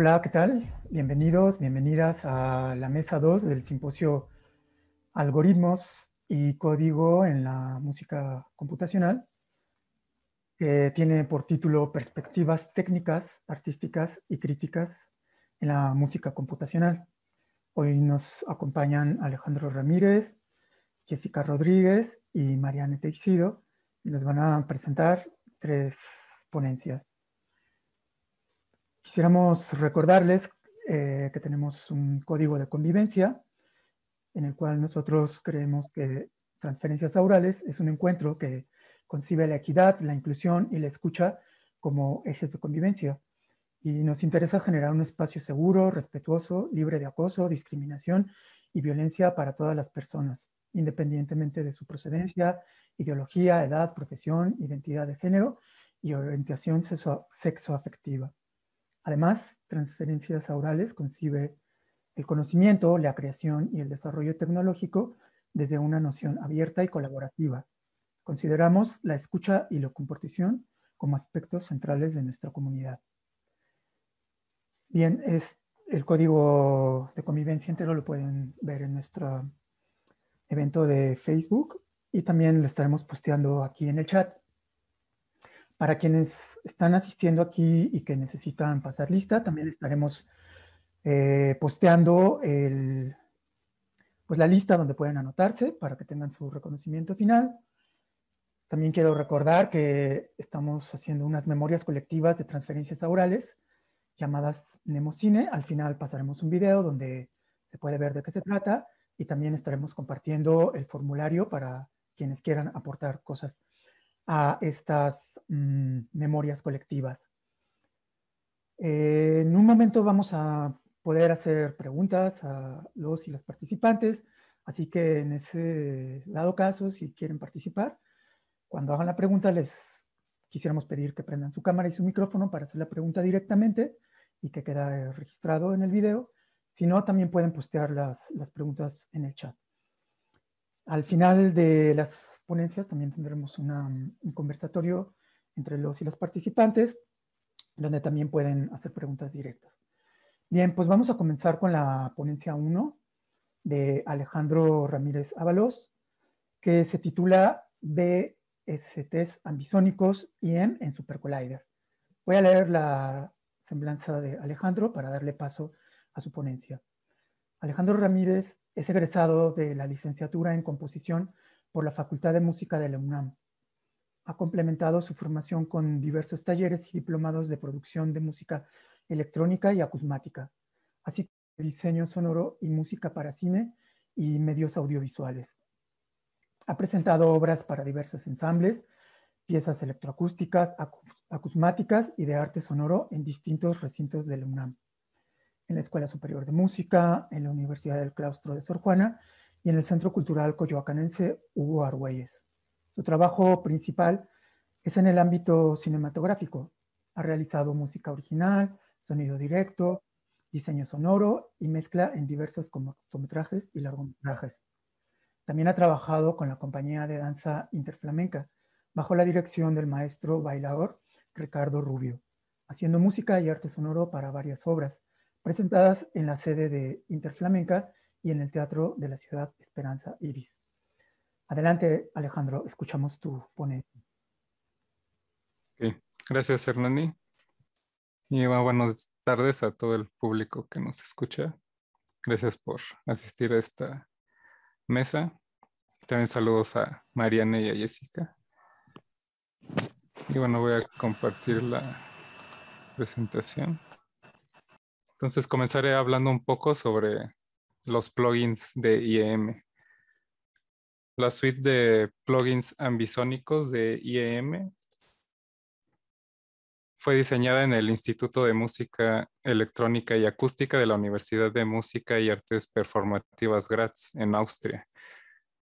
Hola, ¿qué tal? Bienvenidos, bienvenidas a la mesa 2 del simposio Algoritmos y Código en la Música Computacional, que tiene por título Perspectivas técnicas, artísticas y críticas en la música computacional. Hoy nos acompañan Alejandro Ramírez, Jessica Rodríguez y Mariane Teixido, y nos van a presentar tres ponencias. Quisiéramos recordarles que tenemos un código de convivencia en el cual nosotros creemos que Transferencias Aurales es un encuentro que concibe la equidad, la inclusión y la escucha como ejes de convivencia. Y nos interesa generar un espacio seguro, respetuoso, libre de acoso, discriminación y violencia para todas las personas, independientemente de su procedencia, ideología, edad, profesión, identidad de género y orientación sexoafectiva. Además, Transferencias Aurales concibe el conocimiento, la creación y el desarrollo tecnológico desde una noción abierta y colaborativa. Consideramos la escucha y la compartición como aspectos centrales de nuestra comunidad. Bien, el código de convivencia entero lo pueden ver en nuestro evento de Facebook y también lo estaremos posteando aquí en el chat. Para quienes están asistiendo aquí y que necesitan pasar lista, también estaremos posteando pues la lista donde pueden anotarse para que tengan su reconocimiento final. También quiero recordar que estamos haciendo unas memorias colectivas de transferencias aurales llamadas Nemocine. Al final pasaremos un video donde se puede ver de qué se trata y también estaremos compartiendo el formulario para quienes quieran aportar cosas a estas memorias colectivas. En un momento vamos a poder hacer preguntas a los y las participantes, así que en ese dado caso, si quieren participar, cuando hagan la pregunta les quisiéramos pedir que prendan su cámara y su micrófono para hacer la pregunta directamente y que quede registrado en el video. Si no, también pueden postear las preguntas en el chat. Al final de las ponencias también tendremos un conversatorio entre los y las participantes, donde también pueden hacer preguntas directas. Bien, pues vamos a comenzar con la ponencia 1 de Alejandro Ramírez Ábalos, que se titula VSTs ambisónicos IM en Supercollider. Voy a leer la semblanza de Alejandro para darle paso a su ponencia. Alejandro Ramírez es egresado de la licenciatura en composición por la Facultad de Música de la UNAM. Ha complementado su formación con diversos talleres y diplomados de producción de música electrónica y acusmática, así como de diseño sonoro y música para cine y medios audiovisuales. Ha presentado obras para diversos ensambles, piezas electroacústicas, acusmáticas y de arte sonoro en distintos recintos de la UNAM, en la Escuela Superior de Música, en la Universidad del Claustro de Sor Juana y en el Centro Cultural Coyoacanense Hugo Argüelles. Su trabajo principal es en el ámbito cinematográfico. Ha realizado música original, sonido directo, diseño sonoro y mezcla en diversos cortometrajes y largometrajes. También ha trabajado con la compañía de danza Interflamenca, bajo la dirección del maestro bailador Ricardo Rubio, haciendo música y arte sonoro para varias obras, presentadas en la sede de Interflamenca y en el Teatro de la Ciudad Esperanza Iris. Adelante, Alejandro, escuchamos tu ponencia. Okay. Gracias, Hernani. Y buenas tardes a todo el público que nos escucha. Gracias por asistir a esta mesa. También saludos a Mariana y a Jessica. Y bueno, voy a compartir la presentación. Entonces comenzaré hablando un poco sobre los plugins de IEM. La suite de plugins ambisónicos de IEM fue diseñada en el Instituto de Música Electrónica y Acústica de la Universidad de Música y Artes Performativas Graz, en Austria.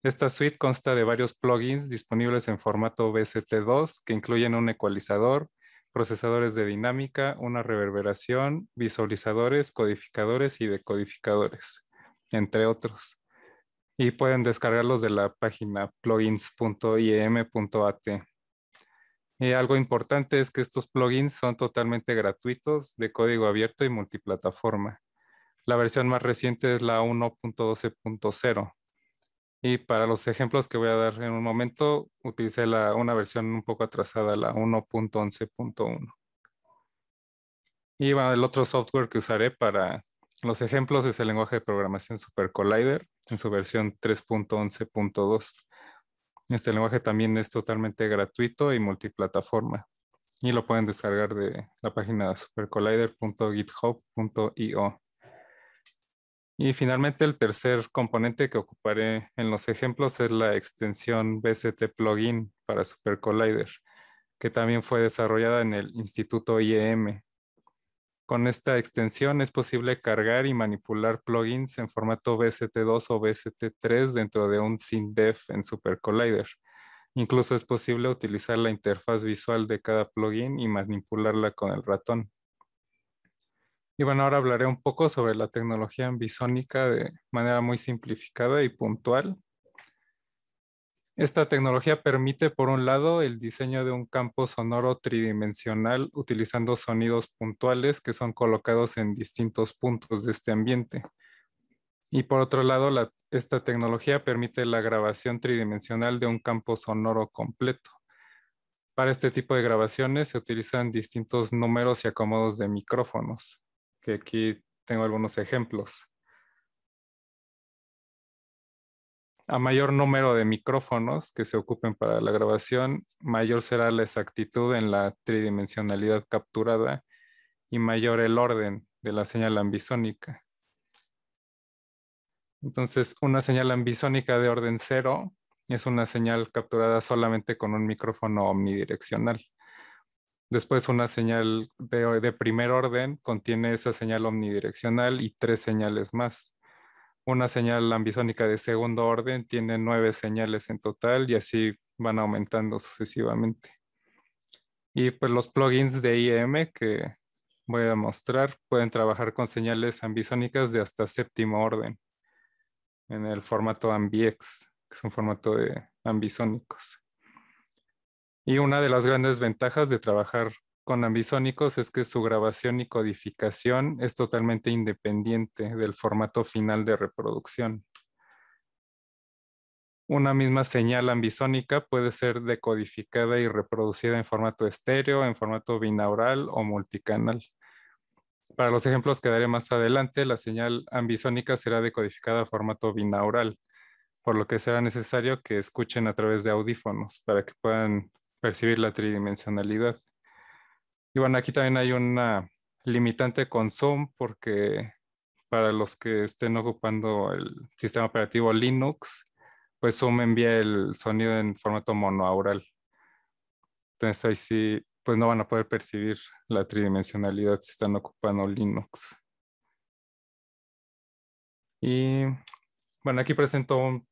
Esta suite consta de varios plugins disponibles en formato VST2 que incluyen un ecualizador, procesadores de dinámica, una reverberación, visualizadores, codificadores y decodificadores, entre otros. Y pueden descargarlos de la página plugins.iem.at. Algo importante es que estos plugins son totalmente gratuitos, de código abierto y multiplataforma. La versión más reciente es la 1.12.0. Y para los ejemplos que voy a dar en un momento, utilicé una versión un poco atrasada, la 1.11.1. Y bueno, el otro software que usaré para los ejemplos es el lenguaje de programación SuperCollider en su versión 3.11.2. Este lenguaje también es totalmente gratuito y multiplataforma. Y lo pueden descargar de la página supercollider.github.io. Y finalmente el tercer componente que ocuparé en los ejemplos es la extensión BST Plugin para SuperCollider, que también fue desarrollada en el Instituto IEM. Con esta extensión es posible cargar y manipular plugins en formato BST2 o BST3 dentro de un SYNDEF en SuperCollider. Incluso es posible utilizar la interfaz visual de cada plugin y manipularla con el ratón. Y bueno, ahora hablaré un poco sobre la tecnología ambisónica de manera muy simplificada y puntual. Esta tecnología permite, por un lado, el diseño de un campo sonoro tridimensional utilizando sonidos puntuales que son colocados en distintos puntos de este ambiente. Y por otro lado, esta tecnología permite la grabación tridimensional de un campo sonoro completo. Para este tipo de grabaciones se utilizan distintos números y acomodos de micrófonos, que aquí tengo algunos ejemplos. A mayor número de micrófonos que se ocupen para la grabación, mayor será la exactitud en la tridimensionalidad capturada y mayor el orden de la señal ambisónica. Entonces, una señal ambisónica de orden 0 es una señal capturada solamente con un micrófono omnidireccional. Después, una señal de primer orden contiene esa señal omnidireccional y 3 señales más. Una señal ambisónica de segundo orden tiene 9 señales en total y así van aumentando sucesivamente. Y pues los plugins de IEM que voy a mostrar pueden trabajar con señales ambisónicas de hasta séptimo orden en el formato AmbiX, que es un formato de ambisónicos. Y una de las grandes ventajas de trabajar con ambisónicos es que su grabación y codificación es totalmente independiente del formato final de reproducción. Una misma señal ambisónica puede ser decodificada y reproducida en formato estéreo, en formato binaural o multicanal. Para los ejemplos que daré más adelante, la señal ambisónica será decodificada a formato binaural, por lo que será necesario que escuchen a través de audífonos para que puedan percibir la tridimensionalidad. Y bueno, aquí también hay una limitante con Zoom porque para los que estén ocupando el sistema operativo Linux, pues Zoom envía el sonido en formato monoaural. Entonces ahí sí, pues no van a poder percibir la tridimensionalidad si están ocupando Linux. Y bueno, aquí presento un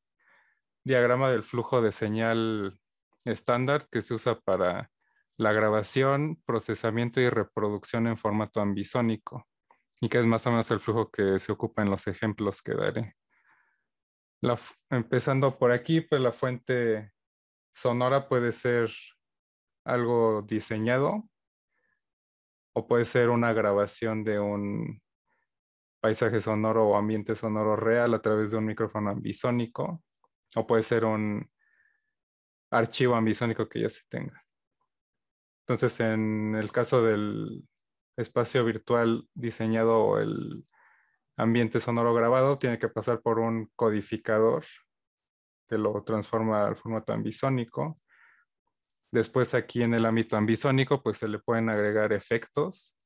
diagrama del flujo de señal estándar que se usa para la grabación, procesamiento y reproducción en formato ambisónico, y que es más o menos el flujo que se ocupa en los ejemplos que daré. Empezando por aquí, pues la fuente sonora puede ser algo diseñado o puede ser una grabación de un paisaje sonoro o ambiente sonoro real a través de un micrófono ambisónico, o puede ser un archivo ambisónico que ya se tenga. Entonces, en el caso del espacio virtual diseñado o el ambiente sonoro grabado, tiene que pasar por un codificador que lo transforma al formato ambisónico. Después aquí en el ámbito ambisónico, pues se le pueden agregar efectos.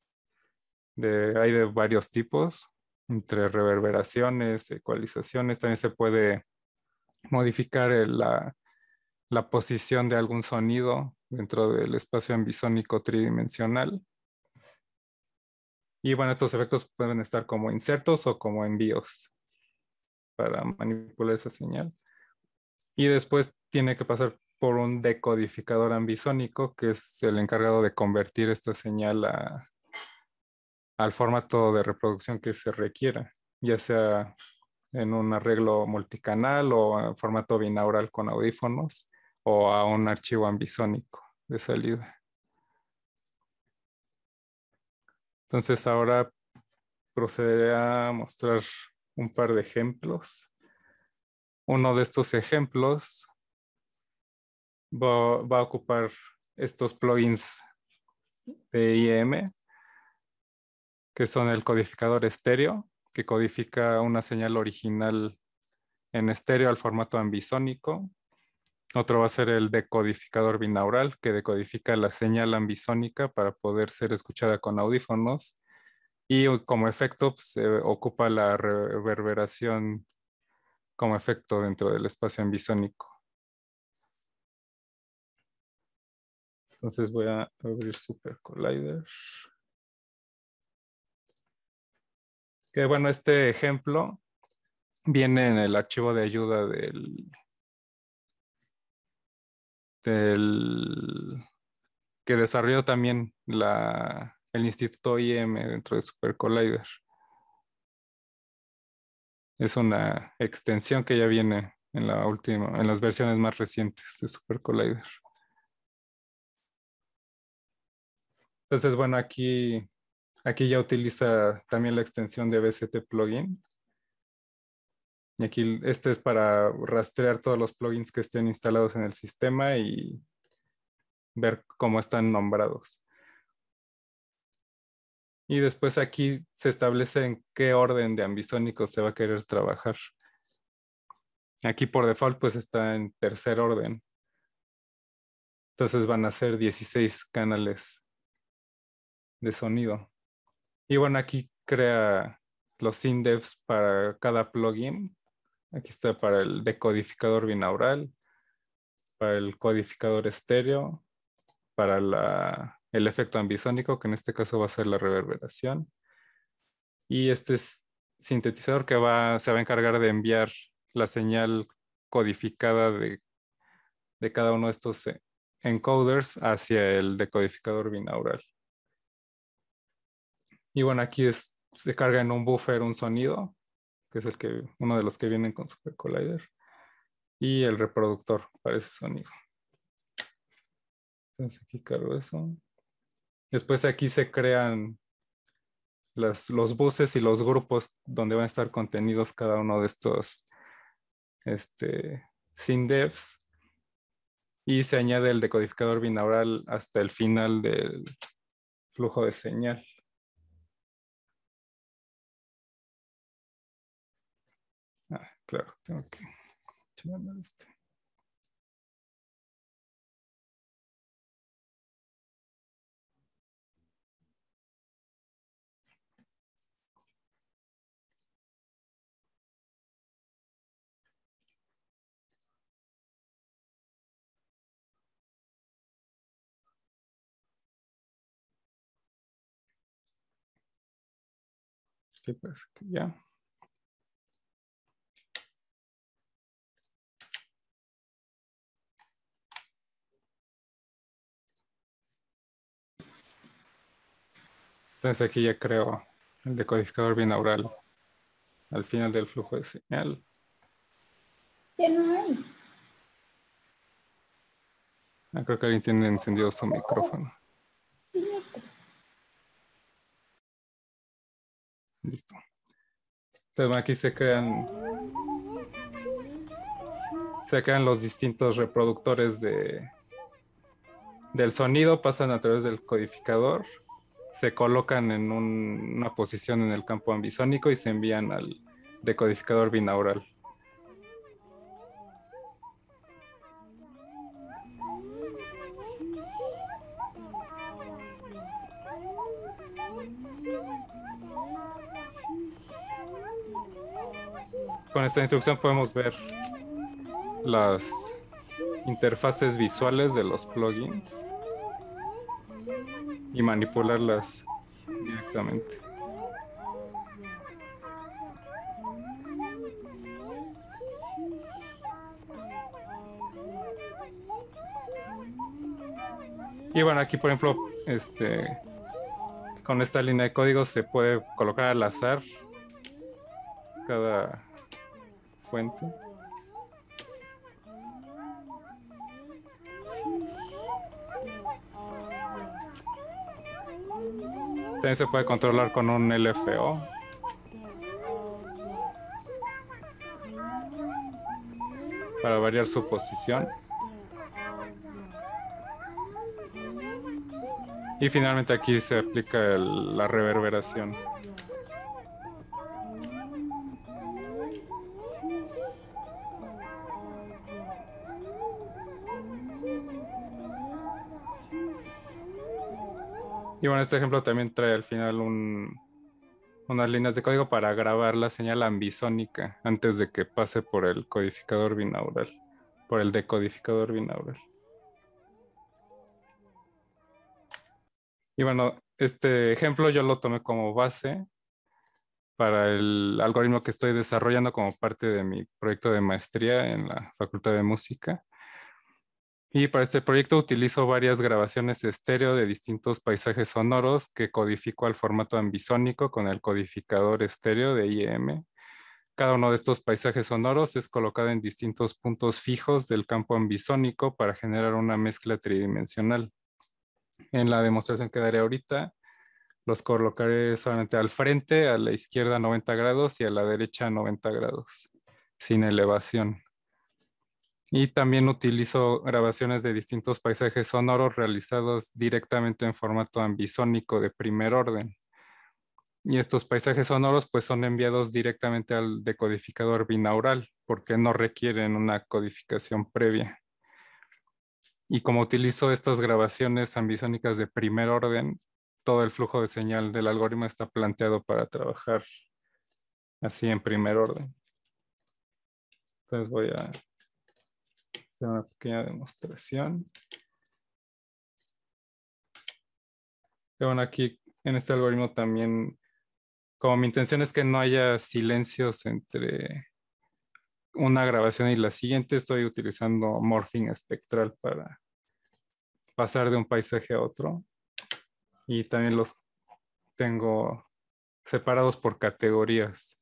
Hay de varios tipos, entre reverberaciones, ecualizaciones. También se puede modificar la posición de algún sonido dentro del espacio ambisónico tridimensional. Y bueno, estos efectos pueden estar como insertos o como envíos para manipular esa señal. Y después tiene que pasar por un decodificador ambisónico, que es el encargado de convertir esta señal al formato de reproducción que se requiera, ya sea en un arreglo multicanal o en formato binaural con audífonos o a un archivo ambisónico de salida. Entonces ahora procederé a mostrar un par de ejemplos. Uno de estos ejemplos va a ocupar estos plugins de IEM, que son el codificador estéreo, que codifica una señal original en estéreo al formato ambisónico. Otro va a ser el decodificador binaural, que decodifica la señal ambisónica para poder ser escuchada con audífonos. Y como efecto, pues, se ocupa la reverberación como efecto dentro del espacio ambisónico. Entonces voy a abrir Super Collider. Que bueno, este ejemplo viene en el archivo de ayuda del que desarrolló también el Instituto IEM dentro de Super Collider. Es una extensión que ya viene en las versiones más recientes de Super Collider. Entonces, bueno, aquí ya utiliza también la extensión de BST plugin. Y aquí este es para rastrear todos los plugins que estén instalados en el sistema y ver cómo están nombrados. Y después aquí se establece en qué orden de ambisónicos se va a querer trabajar. Aquí por default pues está en tercer orden. Entonces van a ser 16 canales de sonido. Y bueno, aquí crea los SynDevs para cada plugin. Aquí está para el decodificador binaural, para el codificador estéreo, para el efecto ambisónico, que en este caso va a ser la reverberación. Y este es sintetizador que se va a encargar de enviar la señal codificada de cada uno de estos encoders hacia el decodificador binaural. Y bueno, aquí se carga en un buffer un sonido, que es uno de los que vienen con Super Collider, y el reproductor para ese sonido. Entonces aquí cargo eso. Después aquí se crean los buses y los grupos donde van a estar contenidos cada uno de estos SynDevs. Y se añade el decodificador binaural hasta el final del flujo de señal. Claro, tengo que echarme este. ¿Qué pasa? Que ya. Entonces aquí ya creo el decodificador binaural al final del flujo de señal. Ya no hay. Creo que alguien tiene encendido su micrófono. Listo. Entonces aquí se crean los distintos reproductores del sonido, pasan a través del codificador, se colocan en una posición en el campo ambisónico y se envían al decodificador binaural. Con esta instrucción podemos ver las interfaces visuales de los plugins y manipularlas directamente. Y bueno, aquí por ejemplo, con esta línea de código se puede colocar al azar cada fuente. También se puede controlar con un LFO. Para variar su posición. Y finalmente aquí se aplica la reverberación. Y bueno, este ejemplo también trae al final unas líneas de código para grabar la señal ambisónica antes de que pase por el codificador binaural, por el decodificador binaural. Y bueno, este ejemplo yo lo tomé como base para el algoritmo que estoy desarrollando como parte de mi proyecto de maestría en la Facultad de Música. Y para este proyecto utilizo varias grabaciones estéreo de distintos paisajes sonoros que codifico al formato ambisónico con el codificador estéreo de IEM. Cada uno de estos paisajes sonoros es colocado en distintos puntos fijos del campo ambisónico para generar una mezcla tridimensional. En la demostración que daré ahorita, los colocaré solamente al frente, a la izquierda 90 grados y a la derecha 90 grados, sin elevación. Y también utilizo grabaciones de distintos paisajes sonoros realizados directamente en formato ambisónico de primer orden. Y estos paisajes sonoros pues son enviados directamente al decodificador binaural porque no requieren una codificación previa. Y como utilizo estas grabaciones ambisónicas de primer orden, todo el flujo de señal del algoritmo está planteado para trabajar así en primer orden. Entonces voy a hacer una pequeña demostración. Y bueno, aquí en este algoritmo también, como mi intención es que no haya silencios entre una grabación y la siguiente, estoy utilizando morphing espectral para pasar de un paisaje a otro. Y también los tengo separados por categorías.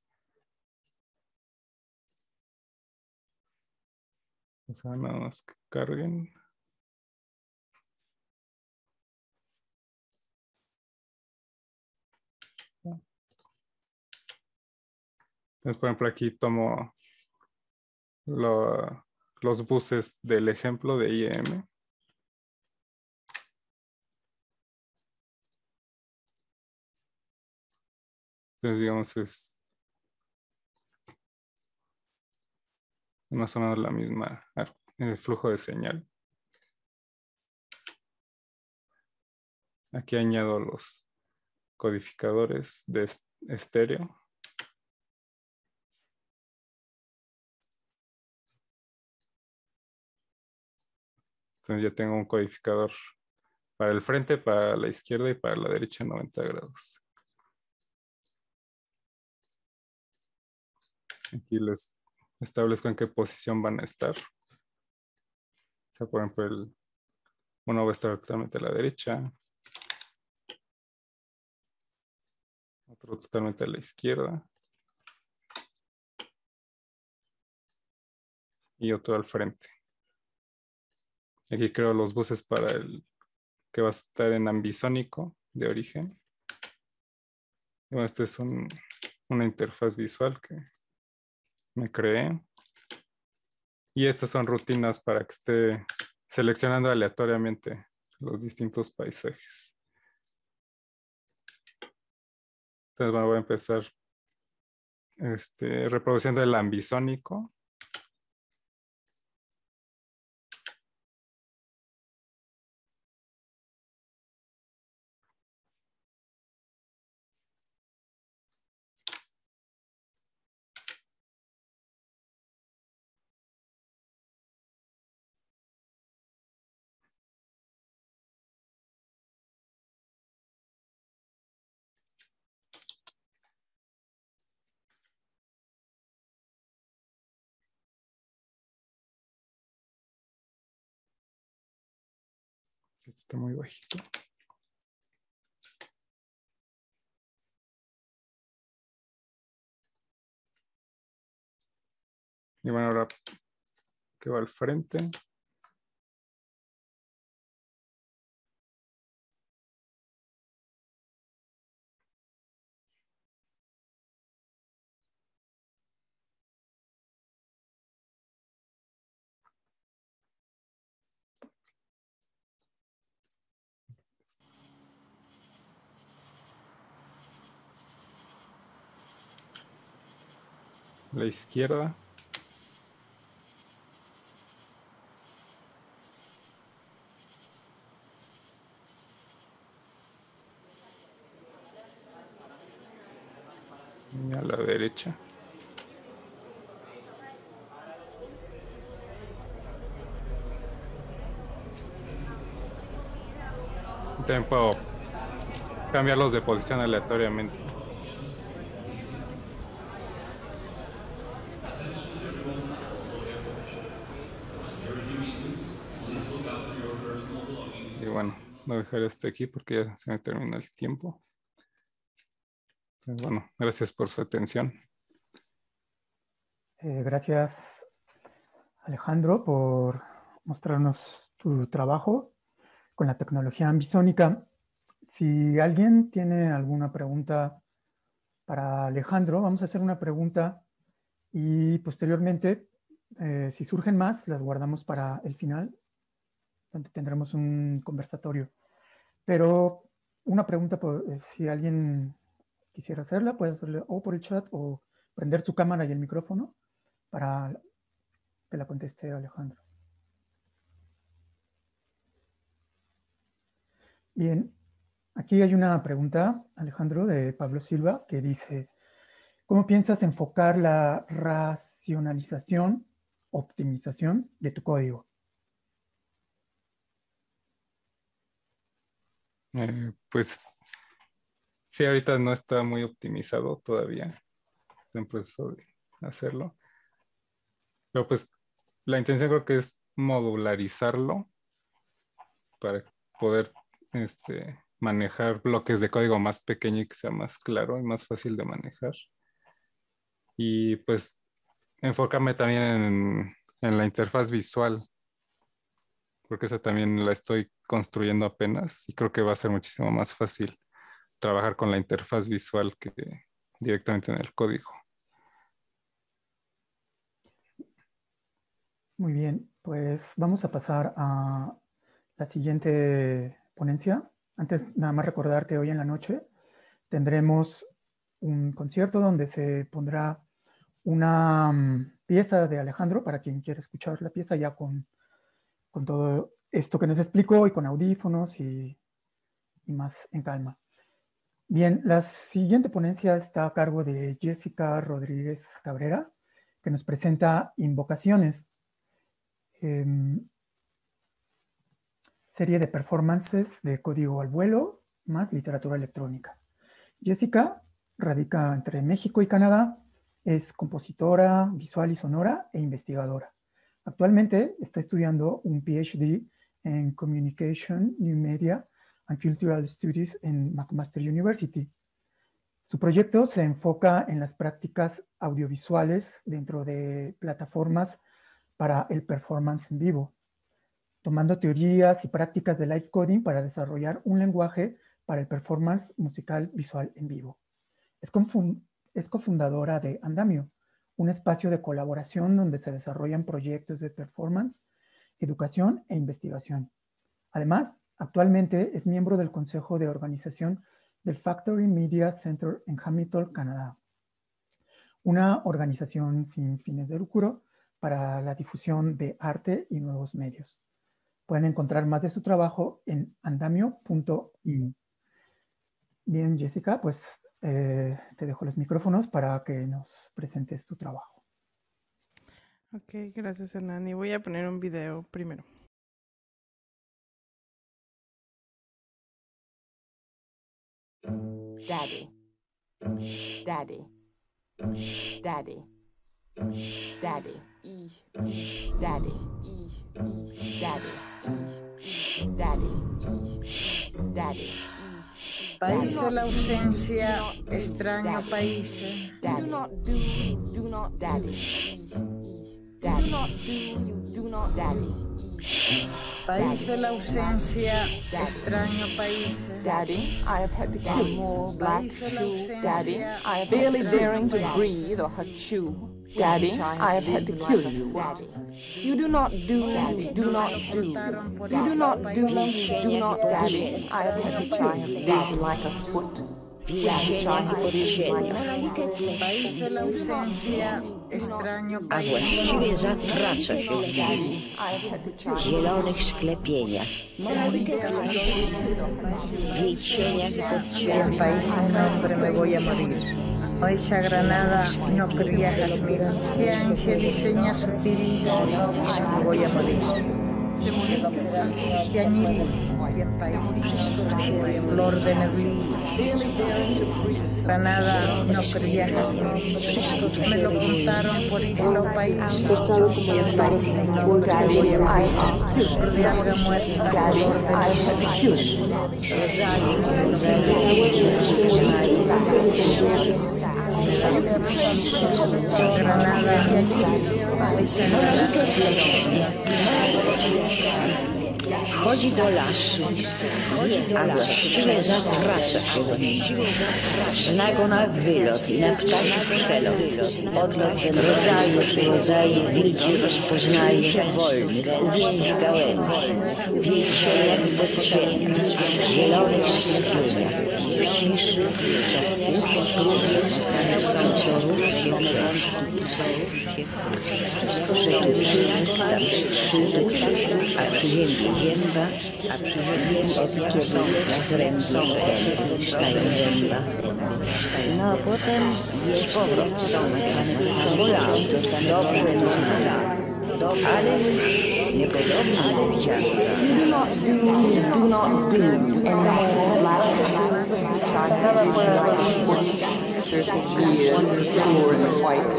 O sea, nada más que carguen. Entonces, por ejemplo, aquí tomo los buses del ejemplo de IEM. Entonces, digamos, es más o menos la misma flujo de señal. Aquí añado los codificadores de estéreo. Entonces ya tengo un codificador para el frente, para la izquierda y para la derecha 90 grados. Aquí les establezco en qué posición van a estar. O sea, por ejemplo, uno va a estar totalmente a la derecha, otro totalmente a la izquierda y otro al frente. Aquí creo los buses para el que va a estar en ambisónico de origen. Y bueno, esta es una interfaz visual que me creé. Y estas son rutinas para que esté seleccionando aleatoriamente los distintos paisajes. Entonces bueno, voy a empezar reproduciendo el ambisónico. Está muy bajito. Y bueno, ahora que va al frente. la izquierda. Y a la derecha. También puedo cambiarlos de posición aleatoriamente. Y bueno, voy a dejar esto aquí porque ya se me termina el tiempo. Entonces, bueno, gracias por su atención. Gracias, Alejandro, por mostrarnos tu trabajo con la tecnología ambisónica. Si alguien tiene alguna pregunta para Alejandro, vamos a hacer una pregunta y posteriormente, si surgen más, las guardamos para el final, donde tendremos un conversatorio. Pero una pregunta, si alguien quisiera hacerla, puede hacerla o por el chat o prender su cámara y el micrófono para que la conteste Alejandro. Bien, aquí hay una pregunta, Alejandro, de Pablo Silva, que dice: ¿cómo piensas enfocar la racionalización, optimización de tu código? Pues sí, ahorita no está muy optimizado todavía. Está en proceso de hacerlo. Pero pues la intención creo que es modularizarlo para poder manejar bloques de código más pequeño y que sea más claro y más fácil de manejar. Y pues enfocarme también en la interfaz visual, porque esa también la estoy construyendo apenas y creo que va a ser muchísimo más fácil trabajar con la interfaz visual que directamente en el código. Muy bien, pues vamos a pasar a la siguiente ponencia. Antes, nada más recordar que hoy en la noche tendremos un concierto donde se pondrá una pieza de Alejandro para quien quiera escuchar la pieza ya con todo esto que nos explicó y con audífonos y más en calma. Bien, la siguiente ponencia está a cargo de Jessica Rodríguez Cabrera, que nos presenta Invocaciones, serie de performances de código al vuelo más literatura electrónica. Jessica radica entre México y Canadá, es compositora visual y sonora e investigadora. Actualmente está estudiando un PhD en Communication, New Media and Cultural Studies en McMaster University. Su proyecto se enfoca en las prácticas audiovisuales dentro de plataformas para el performance en vivo, tomando teorías y prácticas de live coding para desarrollar un lenguaje para el performance musical visual en vivo. Es cofundadora de Andamio, un espacio de colaboración donde se desarrollan proyectos de performance, educación e investigación. Además, actualmente es miembro del Consejo de Organización del Factory Media Center en Hamilton, Canadá, una organización sin fines de lucro para la difusión de arte y nuevos medios. Pueden encontrar más de su trabajo en andamio.io. Bien, Jessica, pues te dejo los micrófonos para que nos presentes tu trabajo. Ok, gracias, Hernán. Y voy a poner un video primero. Daddy, daddy, daddy, daddy, daddy, daddy, daddy, daddy. País de la ausencia, extraño país. Do not daddy. Do not daddy. País de la ausencia, extraño país. Daddy, I have had to kill more black shoe. Daddy, I have barely daring to breathe or her chew. Daddy, I have had to kill you. Daddy, you do not do, do not do. You do not do, do not daddy. I have had to try and live like a foot. więzienia podziemia. país de la ausencia, extraño A país. właściwie zatraca się w zielonych sklepieniach, w jej cieniach El podziemia. país sin nombre me voy a morir. Esa granada no cría jazmín. Qué ángel diseña sutil, me voy a morir. Qué añil, bien país, flor de neblina. Granada no cría jazmín. Me lo contaron por isla o país. Bien país sin nombre me voy a morir. Flor de alga muerta, color de Granada, Wchodzi do lasu, a właściwie zatraca się do niego. Zna go na wylot i na ptaki przelot. Odlot ten rodzaje widzi, rozpoznaje wolnych, uwięź gałęzi. W jej cieniach podcienia, w zielonych sklepieniach, w ciszy, co próby, są różnie że tu czynek, tam strzyżek, a przy ziemi zięba, od kiedy z ręki wstaje ręba. No a potem jest powrót bolało, dobrze, ale niepodobnie do widzianka. Do not do anymore lashes, years, pure and white,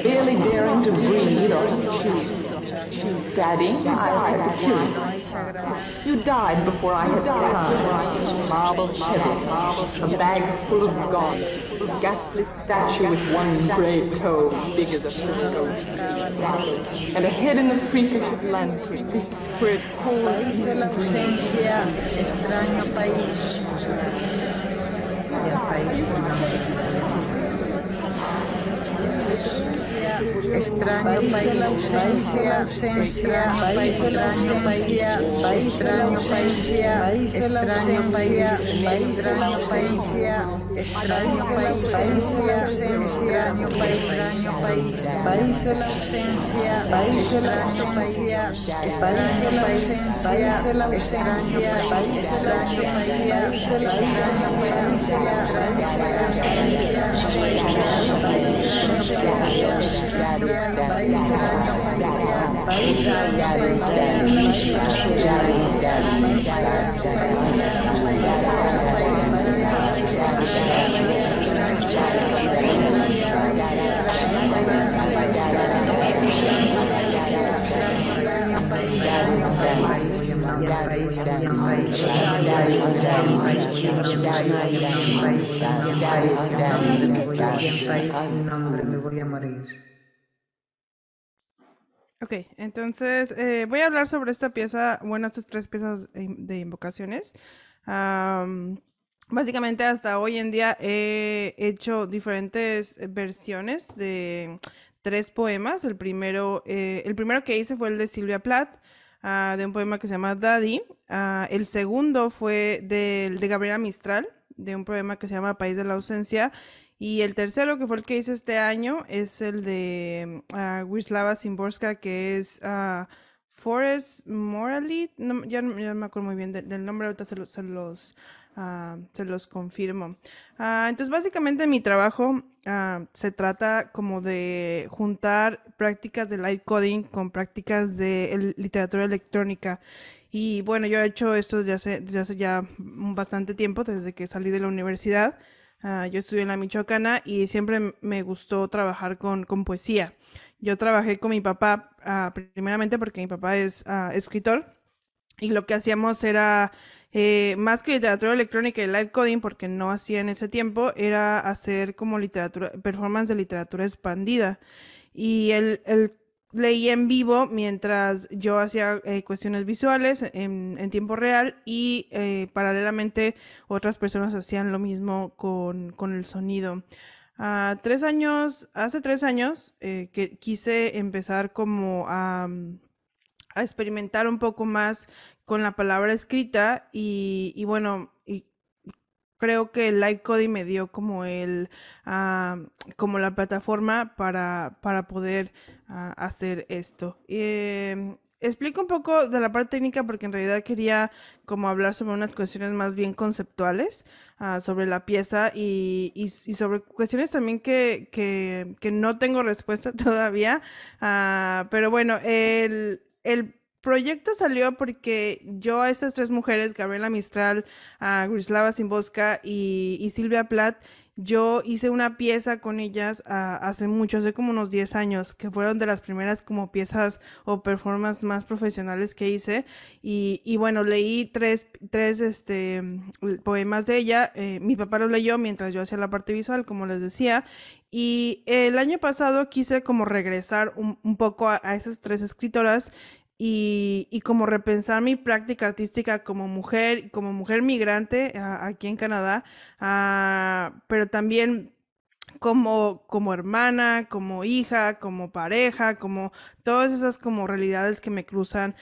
barely daring to breathe or chew. Daddy, I had to kill you. You died before I had time. Marble chevy, a bag full of gaunt, a ghastly statue with one gray toe big as a Frisco city, and a head in the freakish Atlantic, where it pours país de la ausencia, extraño país. Bien país sin nombre. Extraño país, ausencia, país extraño país, extraño país, extraño país, extraño país, extraño país, extraño país, país de la ausencia, país de la ausencia, país de la ausencia, país de la ausencia, país extraño país, país de la Ok, entonces voy a hablar sobre esta pieza, bueno, estas tres piezas de invocaciones. Básicamente hasta hoy en día he hecho diferentes versiones de tres poemas. El primero que hice fue el de Silvia Plath, de un poema que se llama Daddy. El segundo fue de Gabriela Mistral, de un poema que se llama País de la Ausencia. Y el tercero, que fue el que hice este año, es el de Wisława Szymborska, que es Forest Morally. No, ya no me acuerdo muy bien del nombre, ahorita se los confirmo. Entonces, básicamente mi trabajo se trata como de juntar prácticas de live coding con prácticas de literatura electrónica. Y bueno, yo he hecho esto desde hace ya bastante tiempo, desde que salí de la universidad. Yo estudié en la Michoacana y siempre me gustó trabajar con poesía. Yo trabajé con mi papá, primeramente porque mi papá es escritor, y lo que hacíamos era, más que literatura electrónica y live coding, porque no hacía en ese tiempo, era hacer como performance de literatura expandida. Y él leía en vivo mientras yo hacía cuestiones visuales en tiempo real, y paralelamente otras personas hacían lo mismo con el sonido. Hace 3 años que quise empezar como a experimentar un poco más con la palabra escrita, y bueno, creo que el Live Coding me dio como como la plataforma para poder hacer esto. Explico un poco de la parte técnica porque en realidad quería como hablar sobre unas cuestiones más bien conceptuales, sobre la pieza y sobre cuestiones también que no tengo respuesta todavía. Pero bueno, el proyecto salió porque yo a estas tres mujeres, Gabriela Mistral, Grislava Szymborska y Silvia Plath, yo hice una pieza con ellas hace mucho, hace como unos 10 años, que fueron de las primeras como piezas o performances más profesionales que hice. Y bueno, leí tres poemas de ella. Mi papá los leyó mientras yo hacía la parte visual, como les decía. Y el año pasado quise como regresar un poco a esas tres escritoras y como repensar mi práctica artística como mujer migrante aquí en Canadá, pero también como hermana, como hija, como pareja, como todas esas como realidades que me cruzan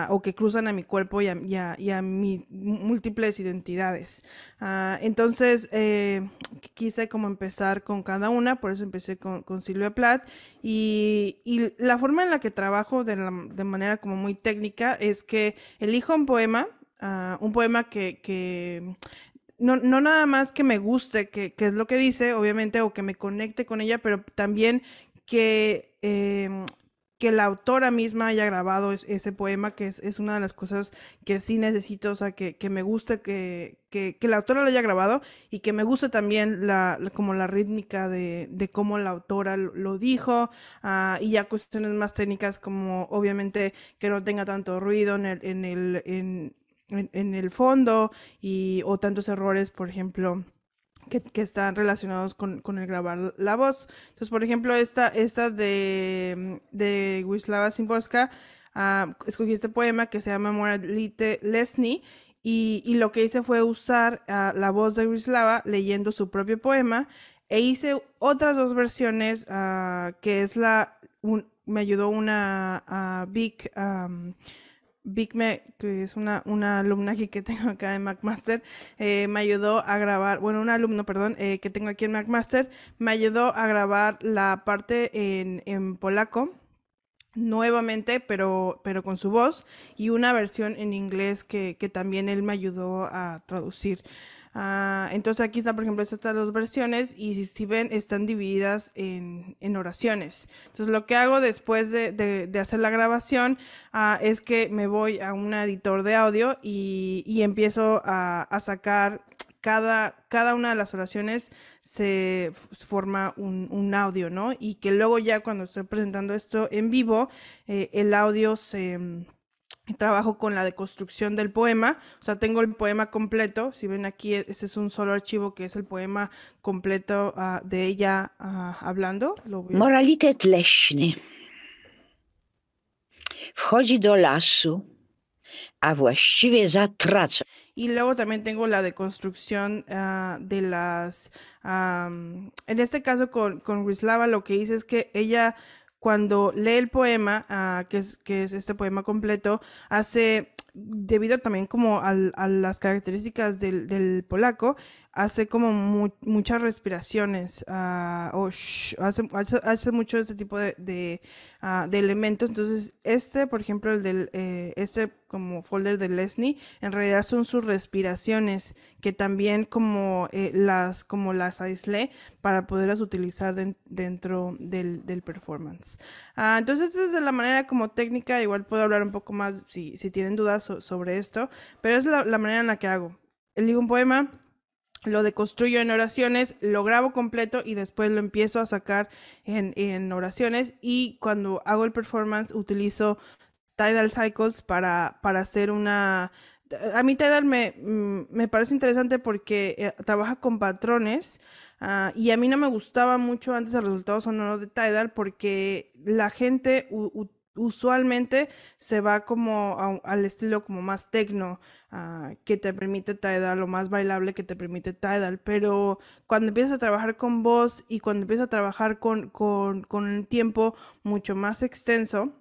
o que cruzan a mi cuerpo y a mis múltiples identidades. Entonces, quise como empezar con cada una, por eso empecé con Silvia Plath y la forma en la que trabajo de manera como muy técnica es que elijo un poema que no nada más que me guste, que es lo que dice, obviamente, o que me conecte con ella, pero también que la autora misma haya grabado ese poema, que es una de las cosas que sí necesito, o sea, que me guste que la autora lo haya grabado y que me guste también como la rítmica de cómo la autora lo dijo, y ya cuestiones más técnicas como obviamente que no tenga tanto ruido en el fondo o tantos errores, por ejemplo, que están relacionados con el grabar la voz. Entonces, por ejemplo, esta de Wisława Szymborska, escogí este poema que se llama Moralite Lesni y lo que hice fue usar la voz de Wisława leyendo su propio poema e hice otras dos versiones que es me ayudó una que es una alumna aquí que tengo acá en McMaster, me ayudó a grabar, bueno, un alumno, perdón, que tengo aquí en McMaster, me ayudó a grabar la parte en polaco, nuevamente, pero con su voz, y una versión en inglés que también él me ayudó a traducir. Entonces aquí está, por ejemplo, estas dos versiones y si ven están divididas en oraciones. Entonces lo que hago después de hacer la grabación es que me voy a un editor de audio y empiezo a sacar cada una de las oraciones se forma un audio, ¿no? Y que luego ya cuando estoy presentando esto en vivo, el audio trabajo con la deconstrucción del poema, o sea, tengo el poema completo, si ven aquí, ese es un solo archivo que es el poema completo de ella hablando. Moralitet leśny wchodzi do lasu, a właściwie zatraca. Y luego también tengo la deconstrucción de en este caso con Wisława lo que hice es que ella cuando lee el poema, que es este poema completo, debido también como a las características del polaco, hace como muchas respiraciones, hace mucho este tipo de elementos. Entonces, por ejemplo, este como folder de Leslie, en realidad son sus respiraciones, que también como las aislé para poderlas utilizar dentro del performance. Entonces, esta es la manera como técnica, igual puedo hablar un poco más si tienen dudas sobre esto, pero es la manera en la que hago. Elijo un poema, lo deconstruyo en oraciones, lo grabo completo y después lo empiezo a sacar en oraciones, y cuando hago el performance utilizo Tidal Cycles para hacer una... A mí Tidal me parece interesante porque trabaja con patrones, y a mí no me gustaba mucho antes el resultado sonoro de Tidal porque la gente usualmente se va como al estilo como más techno, que te permite Tidal, o más bailable que te permite Tidal, pero cuando empiezas a trabajar con voz y cuando empiezas a trabajar con un tiempo mucho más extenso,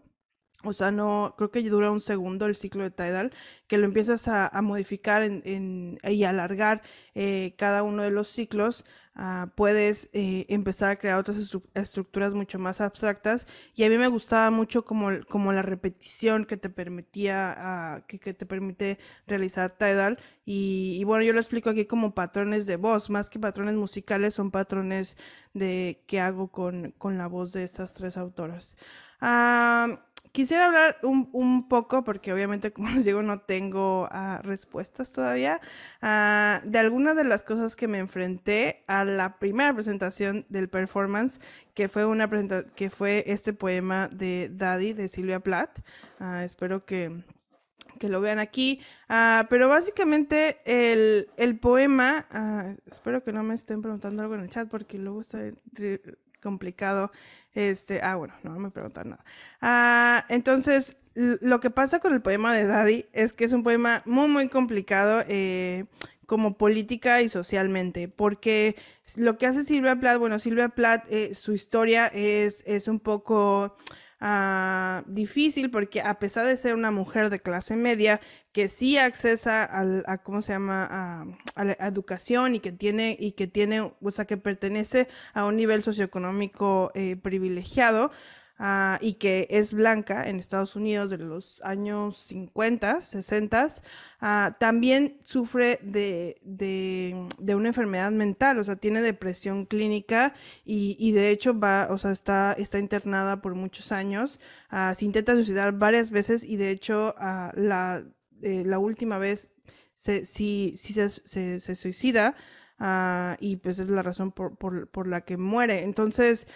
O sea, no, creo que dura un segundo el ciclo de Tidal, que lo empiezas a modificar y alargar cada uno de los ciclos. Puedes empezar a crear otras estructuras mucho más abstractas. Y a mí me gustaba mucho como la repetición que te permitía, que te permite realizar Tidal. Y bueno, yo lo explico aquí como patrones de voz, más que patrones musicales, son patrones de que hago con la voz de estas tres autoras. Ah, Quisiera hablar un poco, porque obviamente, como les digo, no tengo respuestas todavía, de algunas de las cosas que me enfrenté a la primera presentación del performance, que fue este poema de Daddy de Silvia Plath. Espero que lo vean aquí. Pero básicamente el poema, espero que no me estén preguntando algo en el chat porque luego está complicado. Bueno, no me preguntan nada. Entonces, lo que pasa con el poema de Daddy es que es un poema muy, muy complicado como política y socialmente, porque lo que hace Silvia Plath, bueno, Silvia Plath, su historia es un poco difícil porque a pesar de ser una mujer de clase media que sí accesa ¿cómo se llama? A la educación y que tiene, o sea, que pertenece a un nivel socioeconómico privilegiado. Y que es blanca en Estados Unidos de los años 50, 60, también sufre de una enfermedad mental, o sea, tiene depresión clínica y de hecho o sea, está internada por muchos años. Se intenta suicidar varias veces y de hecho la última vez sí se suicida. Y pues es la razón por la que muere. Entonces,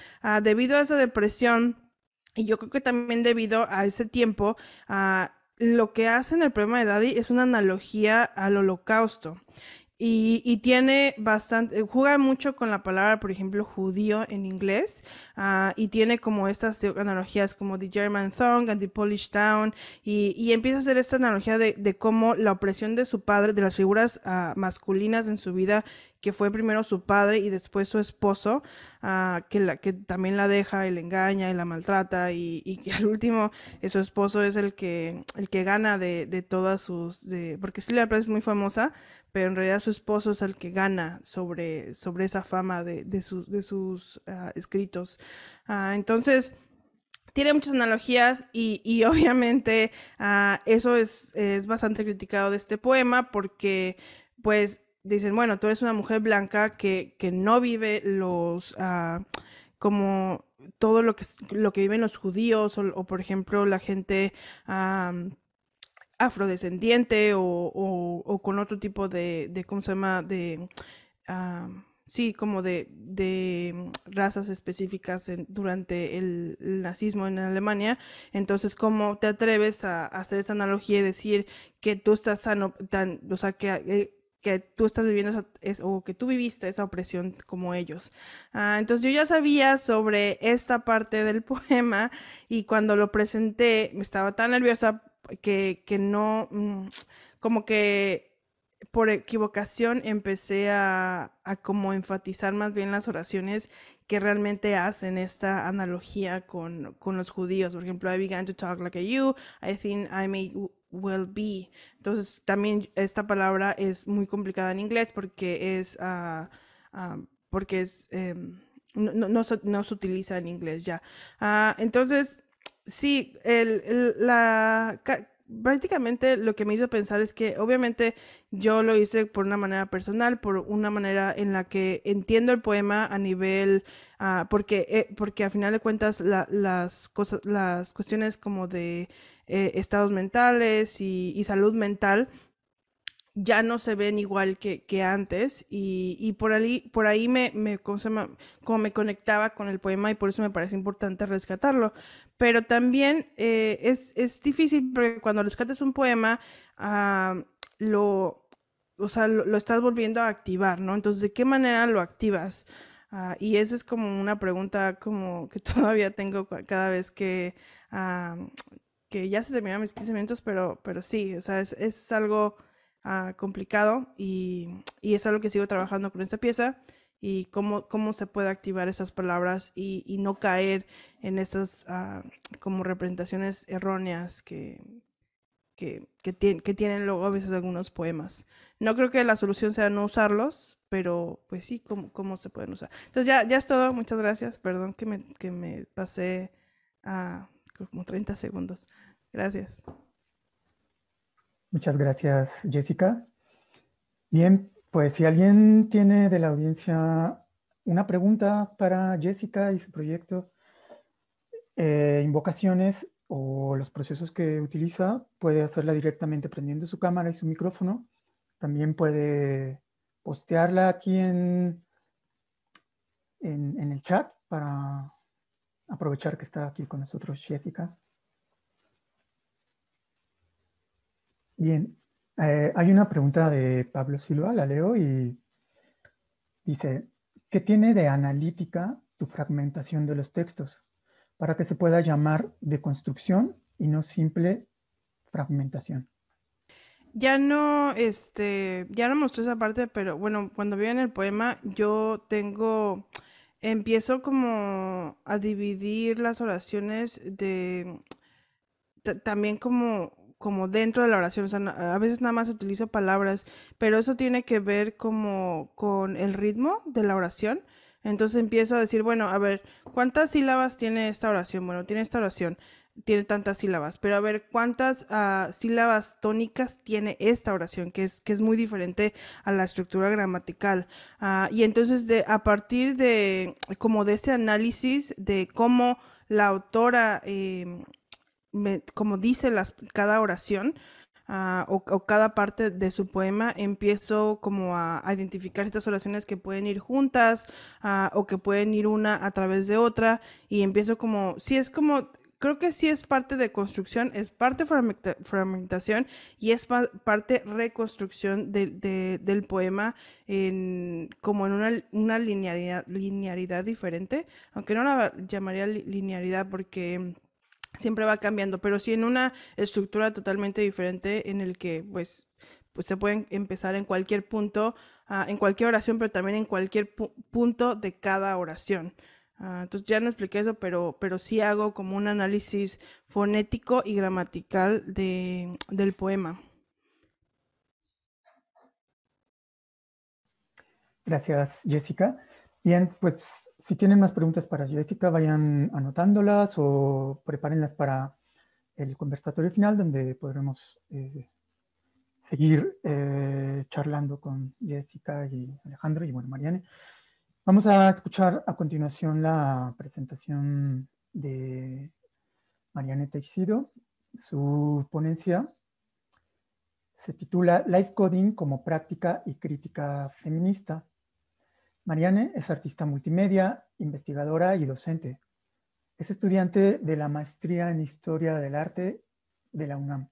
debido a esa depresión, y yo creo que también debido a ese tiempo, lo que hace en el poema de Daddy es una analogía al holocausto. Y tiene bastante, juega mucho con la palabra, por ejemplo, judío en inglés, y tiene como estas analogías como the German Thong and the Polish Town, y empieza a hacer esta analogía de cómo la opresión de su padre, de las figuras masculinas en su vida, que fue primero su padre y después su esposo, que también la deja y la engaña y la maltrata, y que al último su esposo es el que gana de todas porque Silvia Plath es muy famosa, pero en realidad su esposo es el que gana sobre esa fama de sus escritos. Entonces, tiene muchas analogías y obviamente eso es bastante criticado de este poema porque, pues, dicen, bueno, tú eres una mujer blanca que no vive como todo lo que viven los judíos o por ejemplo, la gente afrodescendiente o con otro tipo ¿cómo se llama? Sí, como de razas específicas durante el nazismo en Alemania. Entonces, ¿cómo te atreves a hacer esa analogía y decir que tú estás o sea, que tú estás viviendo o que tú viviste esa opresión como ellos? Entonces yo ya sabía sobre esta parte del poema y cuando lo presenté me estaba tan nerviosa que no, como que por equivocación empecé a como enfatizar más bien las oraciones que realmente hacen esta analogía con los judíos. Por ejemplo, I began to talk like a Jew, I think I may well be. Entonces, también esta palabra es muy complicada en inglés porque no se utiliza en inglés ya. Entonces, sí, prácticamente lo que me hizo pensar es que obviamente yo lo hice por una manera personal, por una manera en la que entiendo el poema a nivel, porque a final de cuentas las cuestiones como de estados mentales y salud mental ya no se ven igual que antes y por ahí ¿cómo se llama? Como me conectaba con el poema y por eso me parece importante rescatarlo. Pero también es difícil porque cuando rescatas un poema, ah, lo, o sea, lo estás volviendo a activar, ¿no? Entonces, ¿de qué manera lo activas? Y esa es como una pregunta como que todavía tengo cada vez ah, que ya se terminaron mis 15 minutos, pero sí, o sea, es algo complicado y es algo que sigo trabajando con esta pieza y cómo se puede activar esas palabras y no caer en esas como representaciones erróneas que tienen luego a veces algunos poemas. No creo que la solución sea no usarlos, pero pues sí, cómo se pueden usar. Entonces ya es todo, muchas gracias. Perdón que me pasé a como 30 segundos. Gracias. Muchas gracias, Jessica. Bien, pues si alguien tiene de la audiencia una pregunta para Jessica y su proyecto, invocaciones o los procesos que utiliza, puede hacerla directamente prendiendo su cámara y su micrófono. También puede postearla aquí en el chat para aprovechar que está aquí con nosotros Jessica. Bien, hay una pregunta de Pablo Silva, la leo y dice, ¿qué tiene de analítica tu fragmentación de los textos para que se pueda llamar deconstrucción y no simple fragmentación? Ya no mostré esa parte, pero bueno, cuando vi en el poema, empiezo como a dividir las oraciones también como dentro de la oración, o sea, a veces nada más utilizo palabras, pero eso tiene que ver como con el ritmo de la oración. Entonces empiezo a decir, bueno, a ver, ¿cuántas sílabas tiene esta oración? Bueno, tiene esta oración, tiene tantas sílabas, pero a ver, ¿cuántas sílabas tónicas tiene esta oración? Que es muy diferente a la estructura gramatical. Y entonces a partir de como de ese análisis de cómo la autora como dice cada oración o cada parte de su poema, empiezo como a identificar estas oraciones que pueden ir juntas o que pueden ir una a través de otra y empiezo creo que sí es parte de construcción, es parte fragmentación y es parte reconstrucción del poema como en una linearidad diferente, aunque no la llamaría linearidad porque siempre va cambiando, pero sí en una estructura totalmente diferente en el que pues se pueden empezar en cualquier punto, en cualquier oración, pero también en cualquier punto de cada oración. Entonces ya no expliqué eso, pero sí hago como un análisis fonético y gramatical del poema. Gracias, Jessica. Bien, pues si tienen más preguntas para Jessica, vayan anotándolas o prepárenlas para el conversatorio final, donde podremos seguir charlando con Jessica y Alejandro y bueno, Mariane. Vamos a escuchar a continuación la presentación de Mariane Teixido. Su ponencia se titula Life Coding como práctica y crítica feminista. Mariane es artista multimedia, investigadora y docente. Es estudiante de la maestría en Historia del Arte de la UNAM.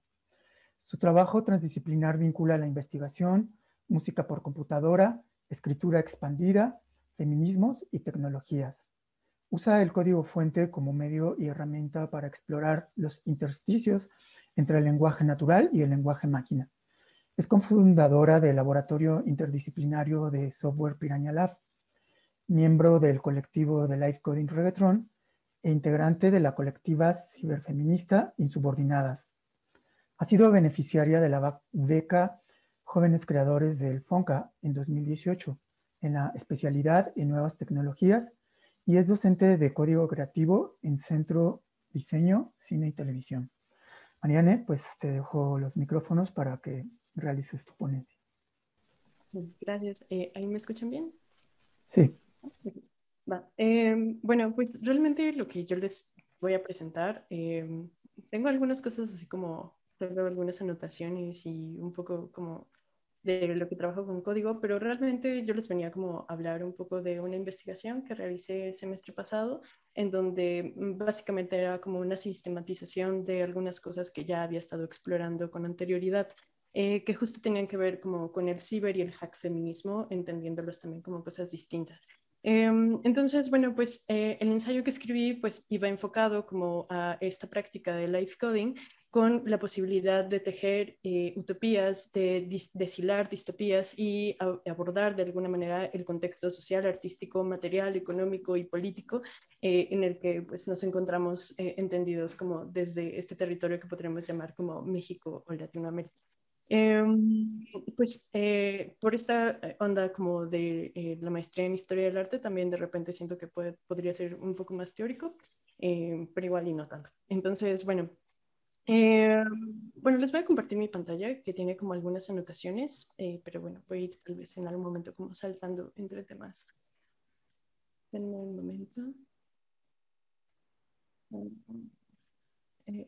Su trabajo transdisciplinar vincula la investigación, música por computadora, escritura expandida, feminismos y tecnologías. Usa el código fuente como medio y herramienta para explorar los intersticios entre el lenguaje natural y el lenguaje máquina. Es cofundadora del Laboratorio Interdisciplinario de Software Piranha Lab, miembro del colectivo de Life Coding Reggaeton e integrante de la colectiva ciberfeminista Insubordinadas. Ha sido beneficiaria de la beca Jóvenes Creadores del FONCA en 2018 en la especialidad en nuevas tecnologías y es docente de código creativo en Centro Diseño, Cine y Televisión. Mariane, pues te dejo los micrófonos para que realices tu ponencia. Gracias. ¿Ahí me escuchan bien? Sí. Va. Bueno, pues realmente lo que yo les voy a presentar, tengo algunas cosas así como, tengo algunas anotaciones y un poco como de lo que trabajo con código, pero realmente yo les venía como a hablar un poco de una investigación que realicé el semestre pasado, en donde básicamente era como una sistematización de algunas cosas que ya había estado explorando con anterioridad, que justo tenían que ver como con el ciber y el hack feminismo, entendiéndolos también como cosas distintas. Entonces, bueno, pues el ensayo que escribí pues iba enfocado como a esta práctica de life coding con la posibilidad de tejer utopías, de deshilar distopías y abordar de alguna manera el contexto social, artístico, material, económico y político en el que pues, nos encontramos entendidos como desde este territorio que podríamos llamar como México o Latinoamérica. Pues por esta onda como de la maestría en Historia del Arte, también de repente siento que podría ser un poco más teórico, pero igual y no tanto. Entonces, bueno, bueno, les voy a compartir mi pantalla que tiene como algunas anotaciones, pero bueno, voy a ir tal vez en algún momento como saltando entre temas. En un momento. Okay.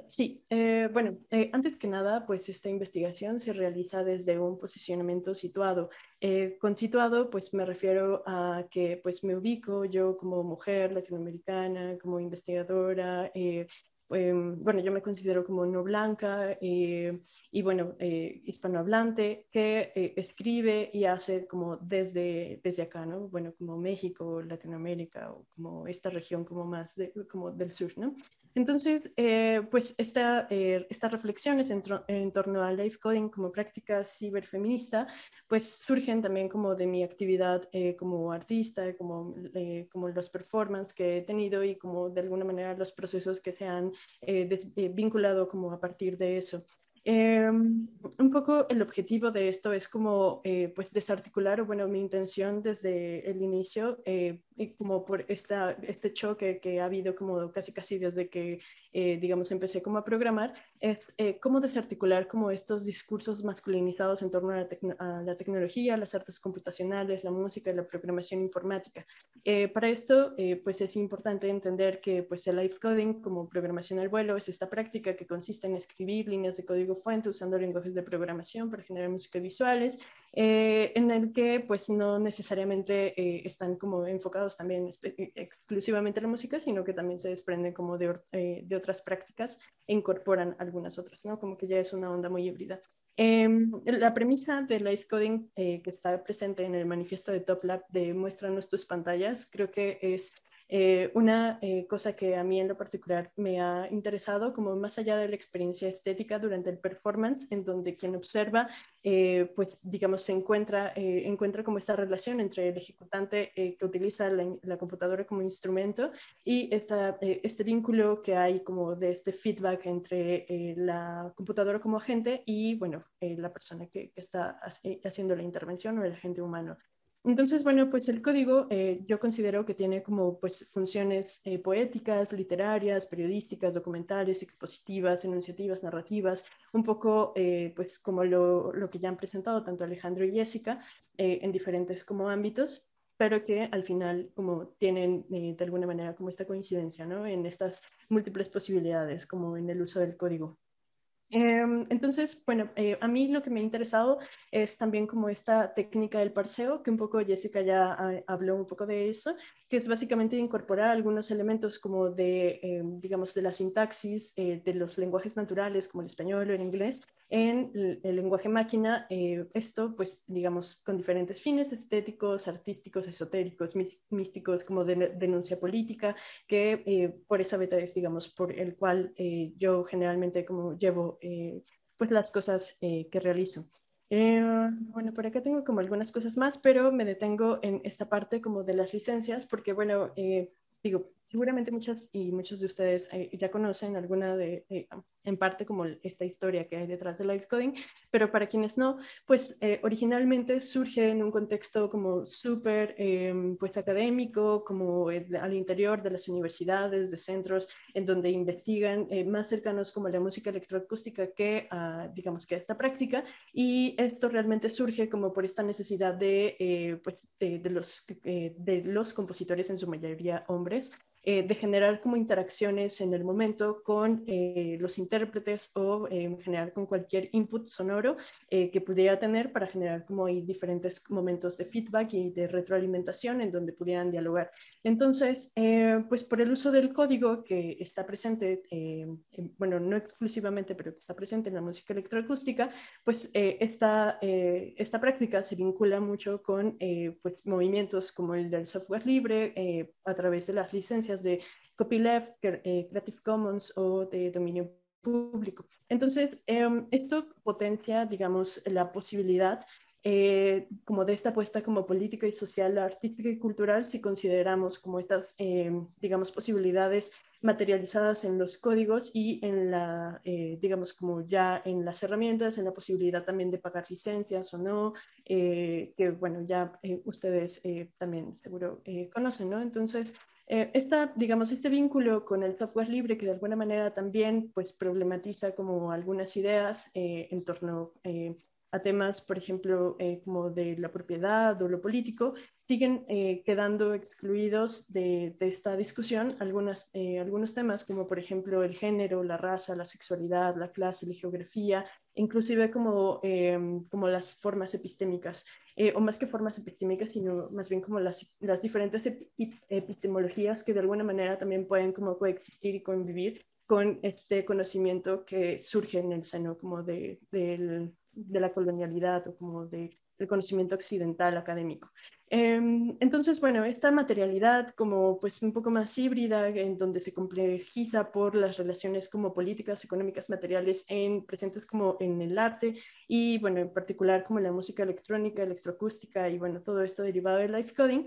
Sí, bueno, antes que nada, pues esta investigación se realiza desde un posicionamiento situado. Con situado, pues me refiero a que pues me ubico yo como mujer latinoamericana, como investigadora, bueno, yo me considero como no blanca y bueno, hispanohablante que escribe y hace como desde acá, ¿no? Bueno, como México, Latinoamérica o como esta región como más como del sur, ¿no? Entonces, pues estas reflexiones en torno al life coding como práctica ciberfeminista, pues surgen también como de mi actividad como artista, como los performances que he tenido y como de alguna manera los procesos que se han vinculado como a partir de eso. Un poco el objetivo de esto es como pues desarticular, o bueno, mi intención desde el inicio, como por este choque que ha habido como casi desde que, digamos, empecé como a programar, es cómo desarticular como estos discursos masculinizados en torno a la tecnología, las artes computacionales, la música y la programación informática. Para esto, pues es importante entender que pues el live coding como programación al vuelo es esta práctica que consiste en escribir líneas de código fuente usando lenguajes de programación para generar música visuales, en el que pues no necesariamente están como enfocados también exclusivamente a la música, sino que también se desprenden como de otras prácticas e incorporan algunas otras, ¿no? Como que ya es una onda muy híbrida. La premisa de live coding que está presente en el manifiesto de Top Lab de Muéstranos tus pantallas, creo que es una cosa que a mí en lo particular me ha interesado, como más allá de la experiencia estética durante el performance, en donde quien observa, pues digamos, se encuentra como esta relación entre el ejecutante que utiliza la computadora como instrumento y este vínculo que hay como de este feedback entre la computadora como agente y, bueno, la persona que está haciendo la intervención o el agente humano. Entonces, bueno, pues el código yo considero que tiene como pues funciones poéticas, literarias, periodísticas, documentales, expositivas, enunciativas, narrativas, un poco pues como lo que ya han presentado tanto Alejandro y Jessica en diferentes como ámbitos, pero que al final como tienen de alguna manera como esta coincidencia, ¿no? En estas múltiples posibilidades como en el uso del código. Entonces, bueno, a mí lo que me ha interesado es también como esta técnica del parseo, que un poco Jessica ya habló un poco de eso, que es básicamente incorporar algunos elementos como de, digamos, de la sintaxis de los lenguajes naturales, como el español o el inglés, en el lenguaje máquina, esto, pues, digamos, con diferentes fines estéticos, artísticos, esotéricos, místicos, como de denuncia política, que por esa beta es, digamos, por el cual yo generalmente como llevo pues las cosas que realizo. Bueno, por acá tengo como algunas cosas más, pero me detengo en esta parte como de las licencias, porque bueno, digo, seguramente muchas y muchos de ustedes ya conocen alguna en parte como esta historia que hay detrás del live coding, pero para quienes no, pues originalmente surge en un contexto como súper pues académico, como al interior de las universidades, de centros en donde investigan más cercanos como la música electroacústica que digamos que esta práctica, y esto realmente surge como por esta necesidad pues, de los compositores, en su mayoría hombres, de generar como interacciones en el momento con los intérpretes o en general con cualquier input sonoro que pudiera tener para generar como ahí diferentes momentos de feedback y de retroalimentación en donde pudieran dialogar. Entonces, pues por el uso del código que está presente, bueno, no exclusivamente, pero que está presente en la música electroacústica, pues esta práctica se vincula mucho con pues, movimientos como el del software libre a través de las licencias de copyleft, Creative Commons o de dominio público. Entonces, esto potencia, digamos, la posibilidad como de esta apuesta como política y social, artística y cultural, si consideramos como estas, digamos, posibilidades materializadas en los códigos y en la, digamos, como ya en las herramientas, en la posibilidad también de pagar licencias o no, que, bueno, ya ustedes también seguro conocen, ¿no? Entonces, digamos, este vínculo con el software libre que de alguna manera también pues problematiza como algunas ideas en torno a temas, por ejemplo, como de la propiedad o lo político, siguen quedando excluidos de esta discusión algunos temas como por ejemplo el género, la raza, la sexualidad, la clase, la geografía, inclusive como las formas epistémicas, o más que formas epistémicas, sino más bien como las diferentes epistemologías que de alguna manera también pueden como coexistir y convivir con este conocimiento que surge en el seno como de la colonialidad o como del conocimiento occidental académico. Entonces, bueno, esta materialidad como pues un poco más híbrida, en donde se complejiza por las relaciones como políticas, económicas, materiales presentes como en el arte y, bueno, en particular como la música electrónica, electroacústica y, bueno, todo esto derivado del live coding,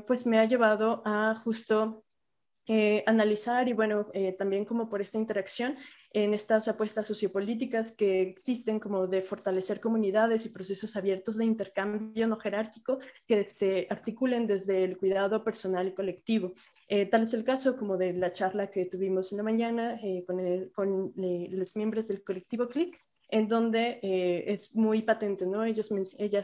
pues me ha llevado a justo analizar y bueno, también como por esta interacción en estas apuestas sociopolíticas que existen como de fortalecer comunidades y procesos abiertos de intercambio no jerárquico que se articulen desde el cuidado personal y colectivo. Tal es el caso como de la charla que tuvimos en la mañana con los miembros del colectivo CLIC, en donde es muy patente, ¿no? Ellas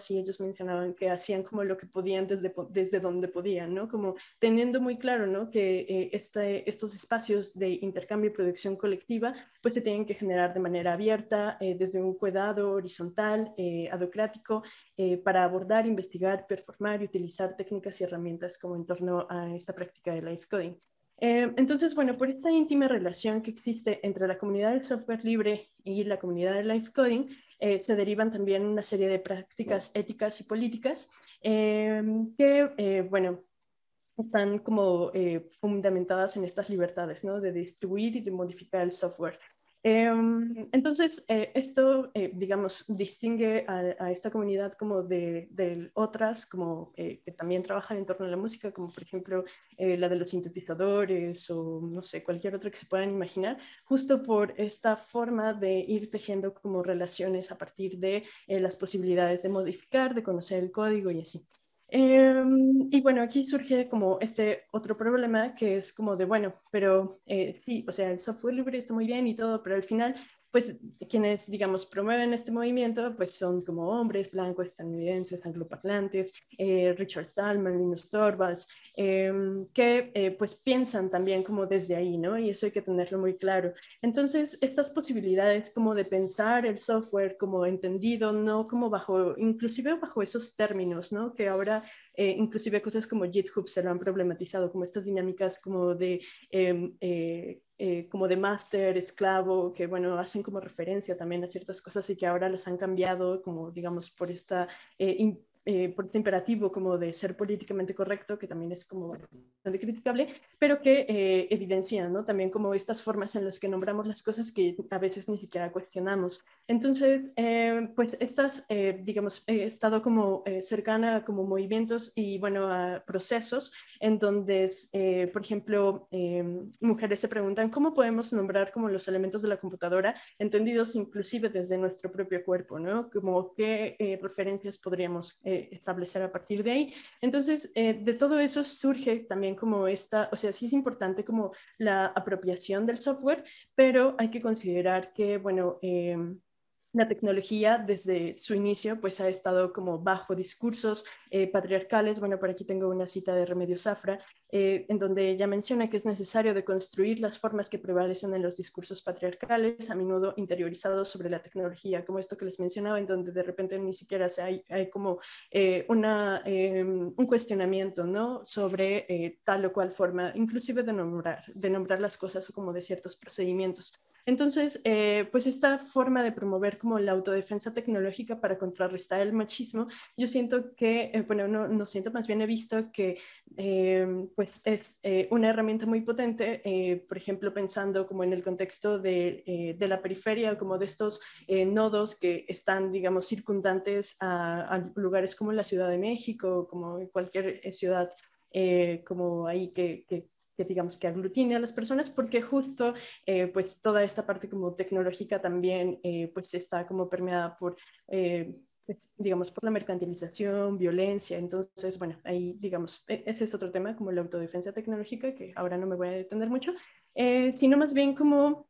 y ellos mencionaban que hacían como lo que podían desde donde podían, ¿no? Como teniendo muy claro, ¿no? Que estos espacios de intercambio y producción colectiva, pues se tienen que generar de manera abierta, desde un cuidado horizontal, adocrático, para abordar, investigar, performar y utilizar técnicas y herramientas como en torno a esta práctica de live coding. Entonces, bueno, por esta íntima relación que existe entre la comunidad del software libre y la comunidad del live coding, se derivan también una serie de prácticas éticas y políticas que, bueno, están como fundamentadas en estas libertades, ¿no? De distribuir y de modificar el software. Entonces, esto, digamos, distingue a esta comunidad como de otras, como que también trabajan en torno a la música, como por ejemplo la de los sintetizadores o no sé, cualquier otra que se puedan imaginar, justo por esta forma de ir tejiendo como relaciones a partir de las posibilidades de modificar, de conocer el código y así. Y bueno, aquí surge como este otro problema que es como de, bueno, pero sí, o sea, el software libre está muy bien y todo, pero al final, pues quienes, digamos, promueven este movimiento, pues son como hombres blancos, estadounidenses, angloparlantes, Richard Stallman, Linus Torvalds, que pues piensan también como desde ahí, ¿no? Y eso hay que tenerlo muy claro. Entonces, estas posibilidades como de pensar el software como entendido, no como inclusive bajo esos términos, ¿no? Que ahora inclusive cosas como GitHub se lo han problematizado, como estas dinámicas como de máster, esclavo, que bueno, hacen como referencia también a ciertas cosas y que ahora las han cambiado como digamos por este imperativo como de ser políticamente correcto, que también es como bastante criticable, pero que evidencian, ¿no? También como estas formas en las que nombramos las cosas que a veces ni siquiera cuestionamos. Entonces, pues digamos, he estado como cercana a como movimientos y, bueno, a procesos en donde, por ejemplo, mujeres se preguntan cómo podemos nombrar como los elementos de la computadora, entendidos inclusive desde nuestro propio cuerpo, ¿no? Como qué referencias podríamos establecer a partir de ahí. Entonces, de todo eso surge también como o sea, sí es importante como la apropiación del software, pero hay que considerar que, bueno, la tecnología desde su inicio pues ha estado como bajo discursos patriarcales. Bueno, por aquí tengo una cita de Remedios Zafra, en donde ella menciona que es necesario deconstruir las formas que prevalecen en los discursos patriarcales, a menudo interiorizados sobre la tecnología, como esto que les mencionaba, en donde de repente ni siquiera hay como un cuestionamiento, ¿no?, sobre tal o cual forma, inclusive de nombrar las cosas o como de ciertos procedimientos. Entonces, pues esta forma de promover como la autodefensa tecnológica para contrarrestar el machismo, yo siento que, bueno, no siento, más bien he visto que pues es una herramienta muy potente, por ejemplo, pensando como en el contexto de la periferia, como de estos nodos que están, digamos, circundantes a lugares como la Ciudad de México, como cualquier ciudad como ahí que digamos que aglutine a las personas, porque justo pues toda esta parte como tecnológica también pues está como permeada por pues, digamos por la mercantilización, violencia. Entonces bueno, ahí digamos ese es otro tema como la autodefensa tecnológica, que ahora no me voy a detener mucho, sino más bien como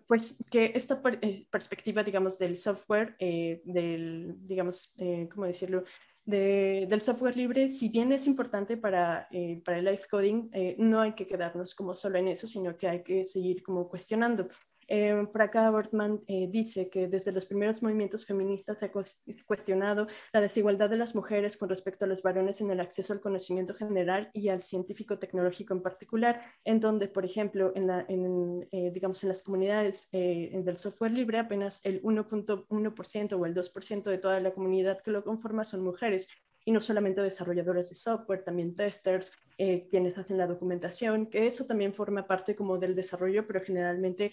pues que esta perspectiva, digamos, del software, digamos, ¿cómo decirlo? Del software libre, si bien es importante para el live coding, no hay que quedarnos como solo en eso, sino que hay que seguir como cuestionando. Por acá Bortman dice que desde los primeros movimientos feministas se ha cuestionado la desigualdad de las mujeres con respecto a los varones en el acceso al conocimiento general y al científico tecnológico en particular, en donde, por ejemplo, digamos, en las comunidades del software libre, apenas el 1.1% o el 2% de toda la comunidad que lo conforma son mujeres. Y no solamente desarrolladores de software, también testers, quienes hacen la documentación, que eso también forma parte como del desarrollo, pero generalmente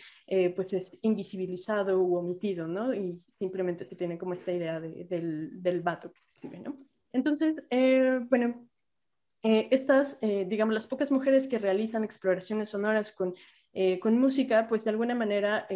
pues es invisibilizado u omitido, ¿no? Y simplemente se tiene como esta idea del vato que se escribe, ¿no? Entonces, bueno, estas, digamos, las pocas mujeres que realizan exploraciones sonoras con música, pues de alguna manera,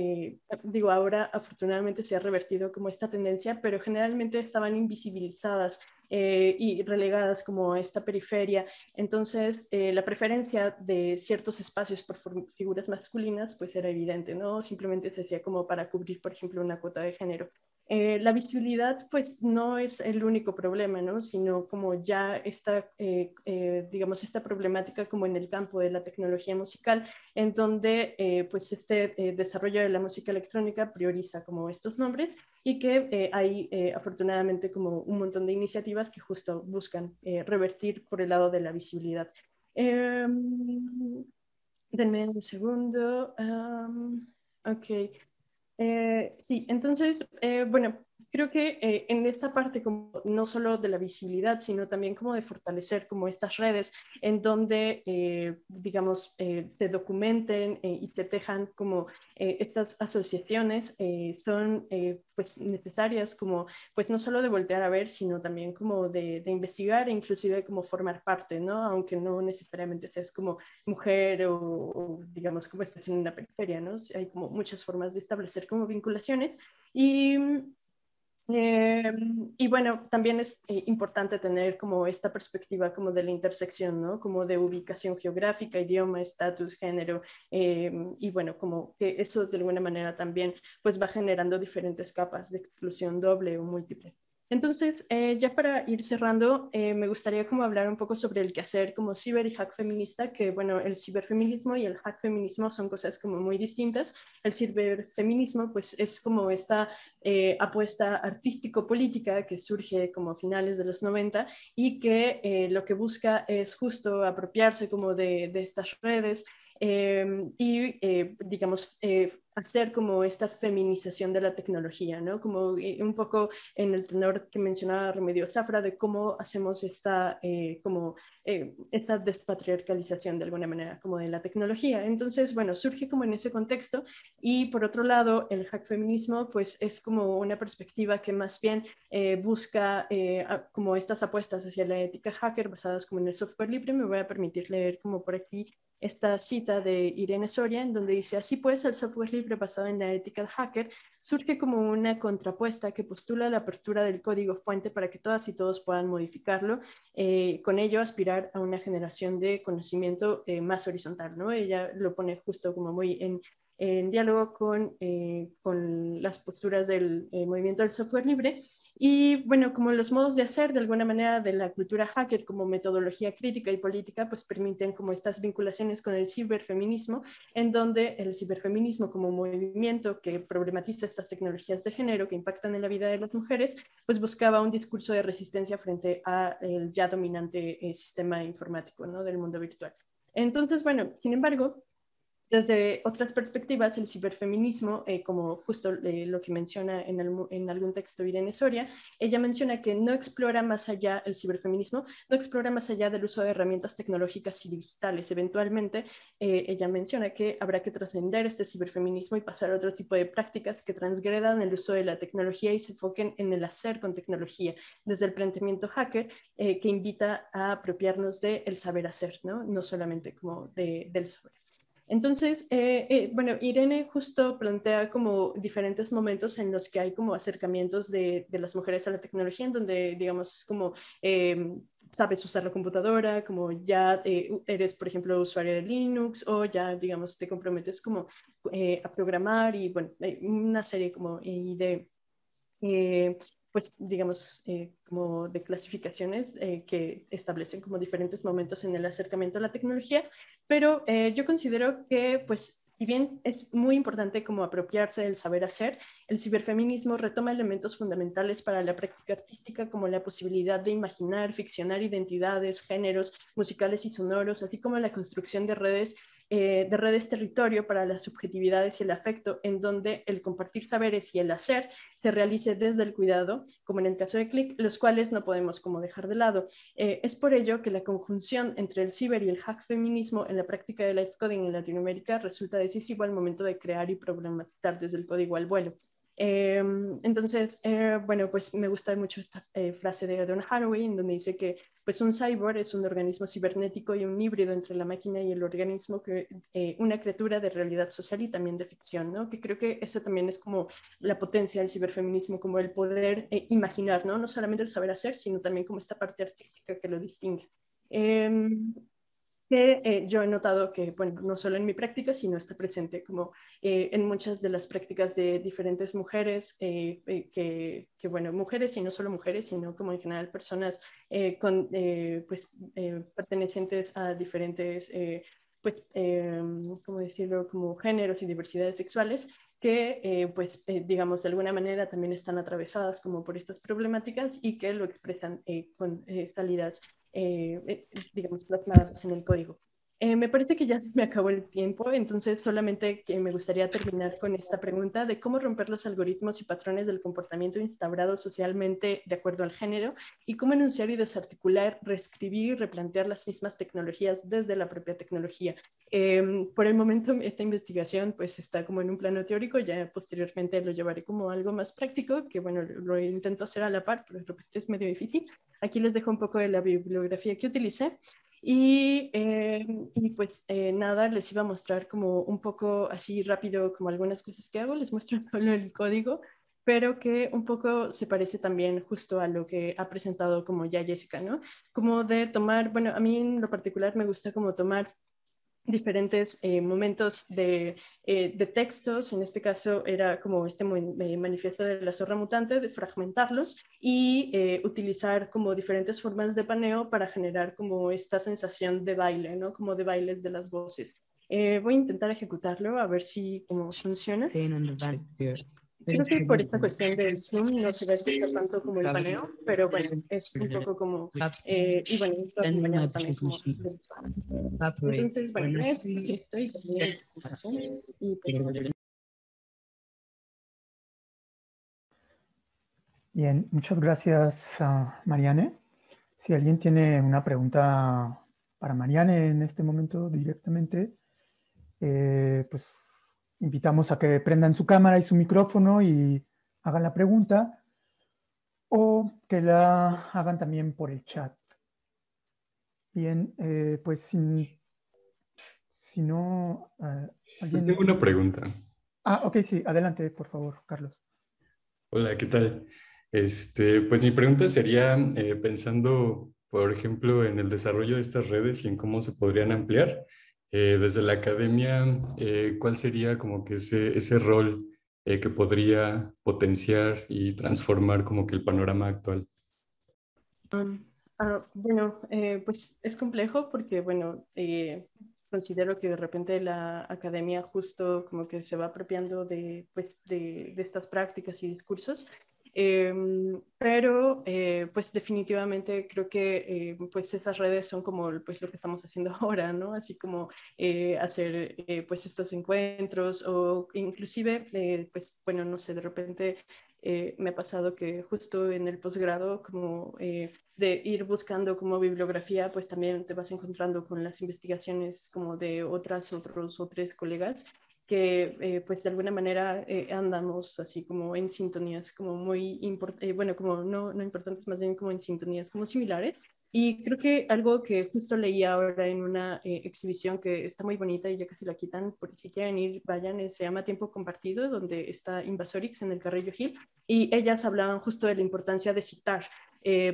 digo, ahora afortunadamente se ha revertido como esta tendencia, pero generalmente estaban invisibilizadas y relegadas como a esta periferia. Entonces, la preferencia de ciertos espacios por figuras masculinas, pues era evidente, ¿no? Simplemente se hacía como para cubrir, por ejemplo, una cuota de género. La visibilidad, pues, no es el único problema, ¿no? Sino como ya esta, digamos, esta problemática como en el campo de la tecnología musical, en donde, pues, este desarrollo de la música electrónica prioriza como estos nombres y que hay, afortunadamente, como un montón de iniciativas que justo buscan revertir por el lado de la visibilidad. Denme un segundo. Ok. Sí, entonces, bueno, creo que en esta parte como no solo de la visibilidad, sino también como de fortalecer como estas redes en donde, digamos, se documenten y se tejan como estas asociaciones, son pues necesarias como, pues no solo de voltear a ver, sino también como de investigar e inclusive como formar parte, ¿no? Aunque no necesariamente seas como mujer o digamos como estás en una periferia, ¿no? Hay como muchas formas de establecer como vinculaciones y y bueno, también es importante tener como esta perspectiva como de la intersección, ¿no? Como de ubicación geográfica, idioma, estatus, género, y bueno, como que eso de alguna manera también pues va generando diferentes capas de exclusión doble o múltiple. Entonces, ya para ir cerrando, me gustaría como hablar un poco sobre el quehacer como ciber y hack feminista, que bueno, el ciberfeminismo y el hack feminismo son cosas como muy distintas. El ciberfeminismo pues es como esta apuesta artístico-política que surge como a finales de los 90 y que lo que busca es justo apropiarse como de estas redes y digamos hacer como esta feminización de la tecnología, ¿no? Como un poco en el tenor que mencionaba Remedios Zafra de cómo hacemos esta esta despatriarcalización de alguna manera como de la tecnología. Entonces, bueno, surge como en ese contexto y por otro lado, el hack feminismo pues es como una perspectiva que más bien busca como estas apuestas hacia la ética hacker basadas como en el software libre. Me voy a permitir leer como por aquí esta cita de Irene Soria, en donde dice: así pues, el software libre basado en la ética hacker surge como una contrapuesta que postula la apertura del código fuente para que todas y todos puedan modificarlo, con ello aspirar a una generación de conocimiento más horizontal, ¿no? Ella lo pone justo como muy en diálogo con las posturas del movimiento del software libre. Y bueno, como los modos de hacer de alguna manera de la cultura hacker como metodología crítica y política, pues permiten como estas vinculaciones con el ciberfeminismo, en donde el ciberfeminismo como movimiento que problematiza estas tecnologías de género que impactan en la vida de las mujeres, pues buscaba un discurso de resistencia frente al ya dominante sistema informático, ¿no?, del mundo virtual. Entonces, bueno, sin embargo, desde otras perspectivas, el ciberfeminismo, como justo lo que menciona en algún texto Irene Soria, ella menciona que no explora más allá, el ciberfeminismo no explora más allá del uso de herramientas tecnológicas y digitales. Eventualmente, ella menciona que habrá que trascender este ciberfeminismo y pasar a otro tipo de prácticas que transgredan el uso de la tecnología y se enfoquen en el hacer con tecnología, desde el planteamiento hacker, que invita a apropiarnos del saber hacer, ¿no? No solamente como del saber. Entonces, bueno, Irene justo plantea como diferentes momentos en los que hay como acercamientos de las mujeres a la tecnología, en donde, digamos, es como sabes usar la computadora, como ya eres, por ejemplo, usuario de Linux, o ya, digamos, te comprometes como a programar y, bueno, una serie como de pues digamos, como de clasificaciones que establecen como diferentes momentos en el acercamiento a la tecnología, pero yo considero que, pues, si bien es muy importante como apropiarse del saber hacer, el ciberfeminismo retoma elementos fundamentales para la práctica artística, como la posibilidad de imaginar, ficcionar identidades, géneros musicales y sonoros, así como la construcción de redes territorio para las subjetividades y el afecto, en donde el compartir saberes y el hacer se realice desde el cuidado, como en el caso de Click, los cuales no podemos como dejar de lado. Es por ello que la conjunción entre el ciber y el hack feminismo en la práctica de life coding en Latinoamérica resulta decisivo al momento de crear y problematizar desde el código al vuelo. Entonces, bueno, pues me gusta mucho esta frase de Donna Haraway, en donde dice que pues un cyborg es un organismo cibernético y un híbrido entre la máquina y el organismo, que una criatura de realidad social y también de ficción, ¿no? Que creo que eso también es como la potencia del ciberfeminismo, como el poder imaginar, ¿no? No solamente el saber hacer, sino también como esta parte artística que lo distingue. Que yo he notado que, bueno, no solo en mi práctica, sino está presente como en muchas de las prácticas de diferentes mujeres, bueno, mujeres y no solo mujeres, sino como en general personas pertenecientes a diferentes, ¿cómo decirlo?, como géneros y diversidades sexuales, que, digamos, de alguna manera también están atravesadas como por estas problemáticas y que lo expresan con salidas digamos, plasmadas en el código. Me parece que ya se me acabó el tiempo, entonces solamente que me gustaría terminar con esta pregunta de cómo romper los algoritmos y patrones del comportamiento instaurados socialmente de acuerdo al género y cómo enunciar y desarticular, reescribir y replantear las mismas tecnologías desde la propia tecnología. Por el momento esta investigación pues está como en un plano teórico, ya posteriormente lo llevaré como algo más práctico, que bueno, lo intento hacer a la par, pero de repente es medio difícil. Aquí les dejo un poco de la bibliografía que utilicé. Y pues nada, les iba a mostrar como un poco así rápido como algunas cosas que hago, les muestro solo el código, pero que un poco se parece también justo a lo que ha presentado como ya Jessica, ¿no? Como de tomar, bueno, a mí en lo particular me gusta como tomar diferentes momentos de textos, en este caso era como este manifiesto de la zorra mutante, de fragmentarlos y utilizar como diferentes formas de paneo para generar como esta sensación de baile, ¿no? Como de bailes de las voces. Voy a intentar ejecutarlo a ver si como funciona. Creo que por esta cuestión del Zoom no se va a escuchar tanto como el paneo, pero bueno, es un poco como, y bueno, esto acompañado también como entonces, bueno, estoy Bien, muchas gracias a Mariane. Si alguien tiene una pregunta para Mariane en este momento directamente, pues invitamos a que prendan su cámara y su micrófono y hagan la pregunta, o que la hagan también por el chat. Bien, pues si no... ¿alguien? Tengo una pregunta. Ok, sí, adelante, por favor, Carlos. Hola, ¿qué tal? Pues mi pregunta sería, pensando, por ejemplo, en el desarrollo de estas redes y en cómo se podrían ampliar, desde la academia, ¿cuál sería como que ese rol que podría potenciar y transformar como que el panorama actual? Bueno, pues es complejo porque, bueno, considero que de repente la academia justo como que se va apropiando de, pues, de estas prácticas y discursos. Pero pues definitivamente creo que pues esas redes son como pues lo que estamos haciendo ahora, ¿no? Así como hacer pues estos encuentros o inclusive pues bueno, no sé, de repente me ha pasado que justo en el posgrado como de ir buscando como bibliografía, pues también te vas encontrando con las investigaciones como de otros o tres colegas que pues de alguna manera andamos así como en sintonías como muy importantes, bueno, como no importantes, más bien como en sintonías como similares. Y creo que algo que justo leí ahora en una exhibición que está muy bonita y ya casi la quitan, por si quieren ir, vayan, se llama Tiempo Compartido, donde está Invasorix en el Carrillo Gil, y ellas hablaban justo de la importancia de citar,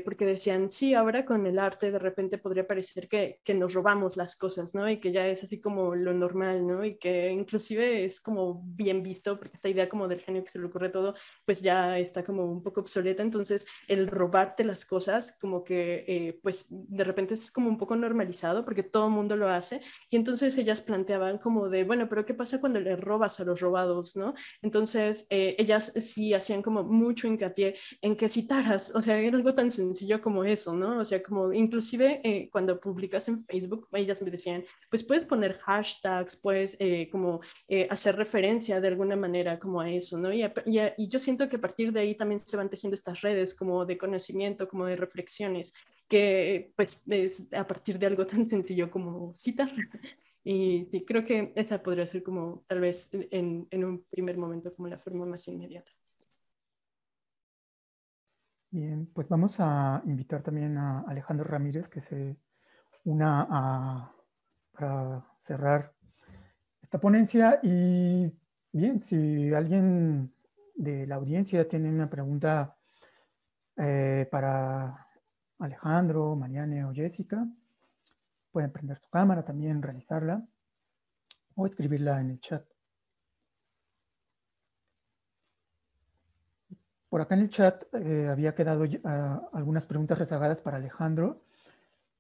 porque decían, sí, ahora con el arte de repente podría parecer que nos robamos las cosas, ¿no? Y que ya es así como lo normal, ¿no? Y que inclusive es como bien visto, porque esta idea como del genio que se le ocurre todo, pues ya está como un poco obsoleta, entonces el robarte las cosas como que pues de repente es como un poco normalizado porque todo el mundo lo hace, y entonces ellas planteaban como de, bueno, pero ¿qué pasa cuando le robas a los robados, ¿no? Entonces ellas sí hacían como mucho hincapié en que citaras, o sea, era algo tan sencillo como eso, ¿no? O sea, como inclusive cuando publicas en Facebook, ellas me decían, pues puedes poner hashtags, puedes como hacer referencia de alguna manera como a eso, ¿no? Y yo siento que a partir de ahí también se van tejiendo estas redes como de conocimiento, como de reflexiones, que pues es a partir de algo tan sencillo como citar. Y sí, creo que esa podría ser como tal vez en un primer momento como la forma más inmediata. Bien, pues vamos a invitar también a Alejandro Ramírez que se una para cerrar esta ponencia. Y bien, si alguien de la audiencia tiene una pregunta para Alejandro, Mariane o Jessica, pueden prender su cámara también, realizarla o escribirla en el chat. Por acá en el chat había quedado algunas preguntas rezagadas para Alejandro.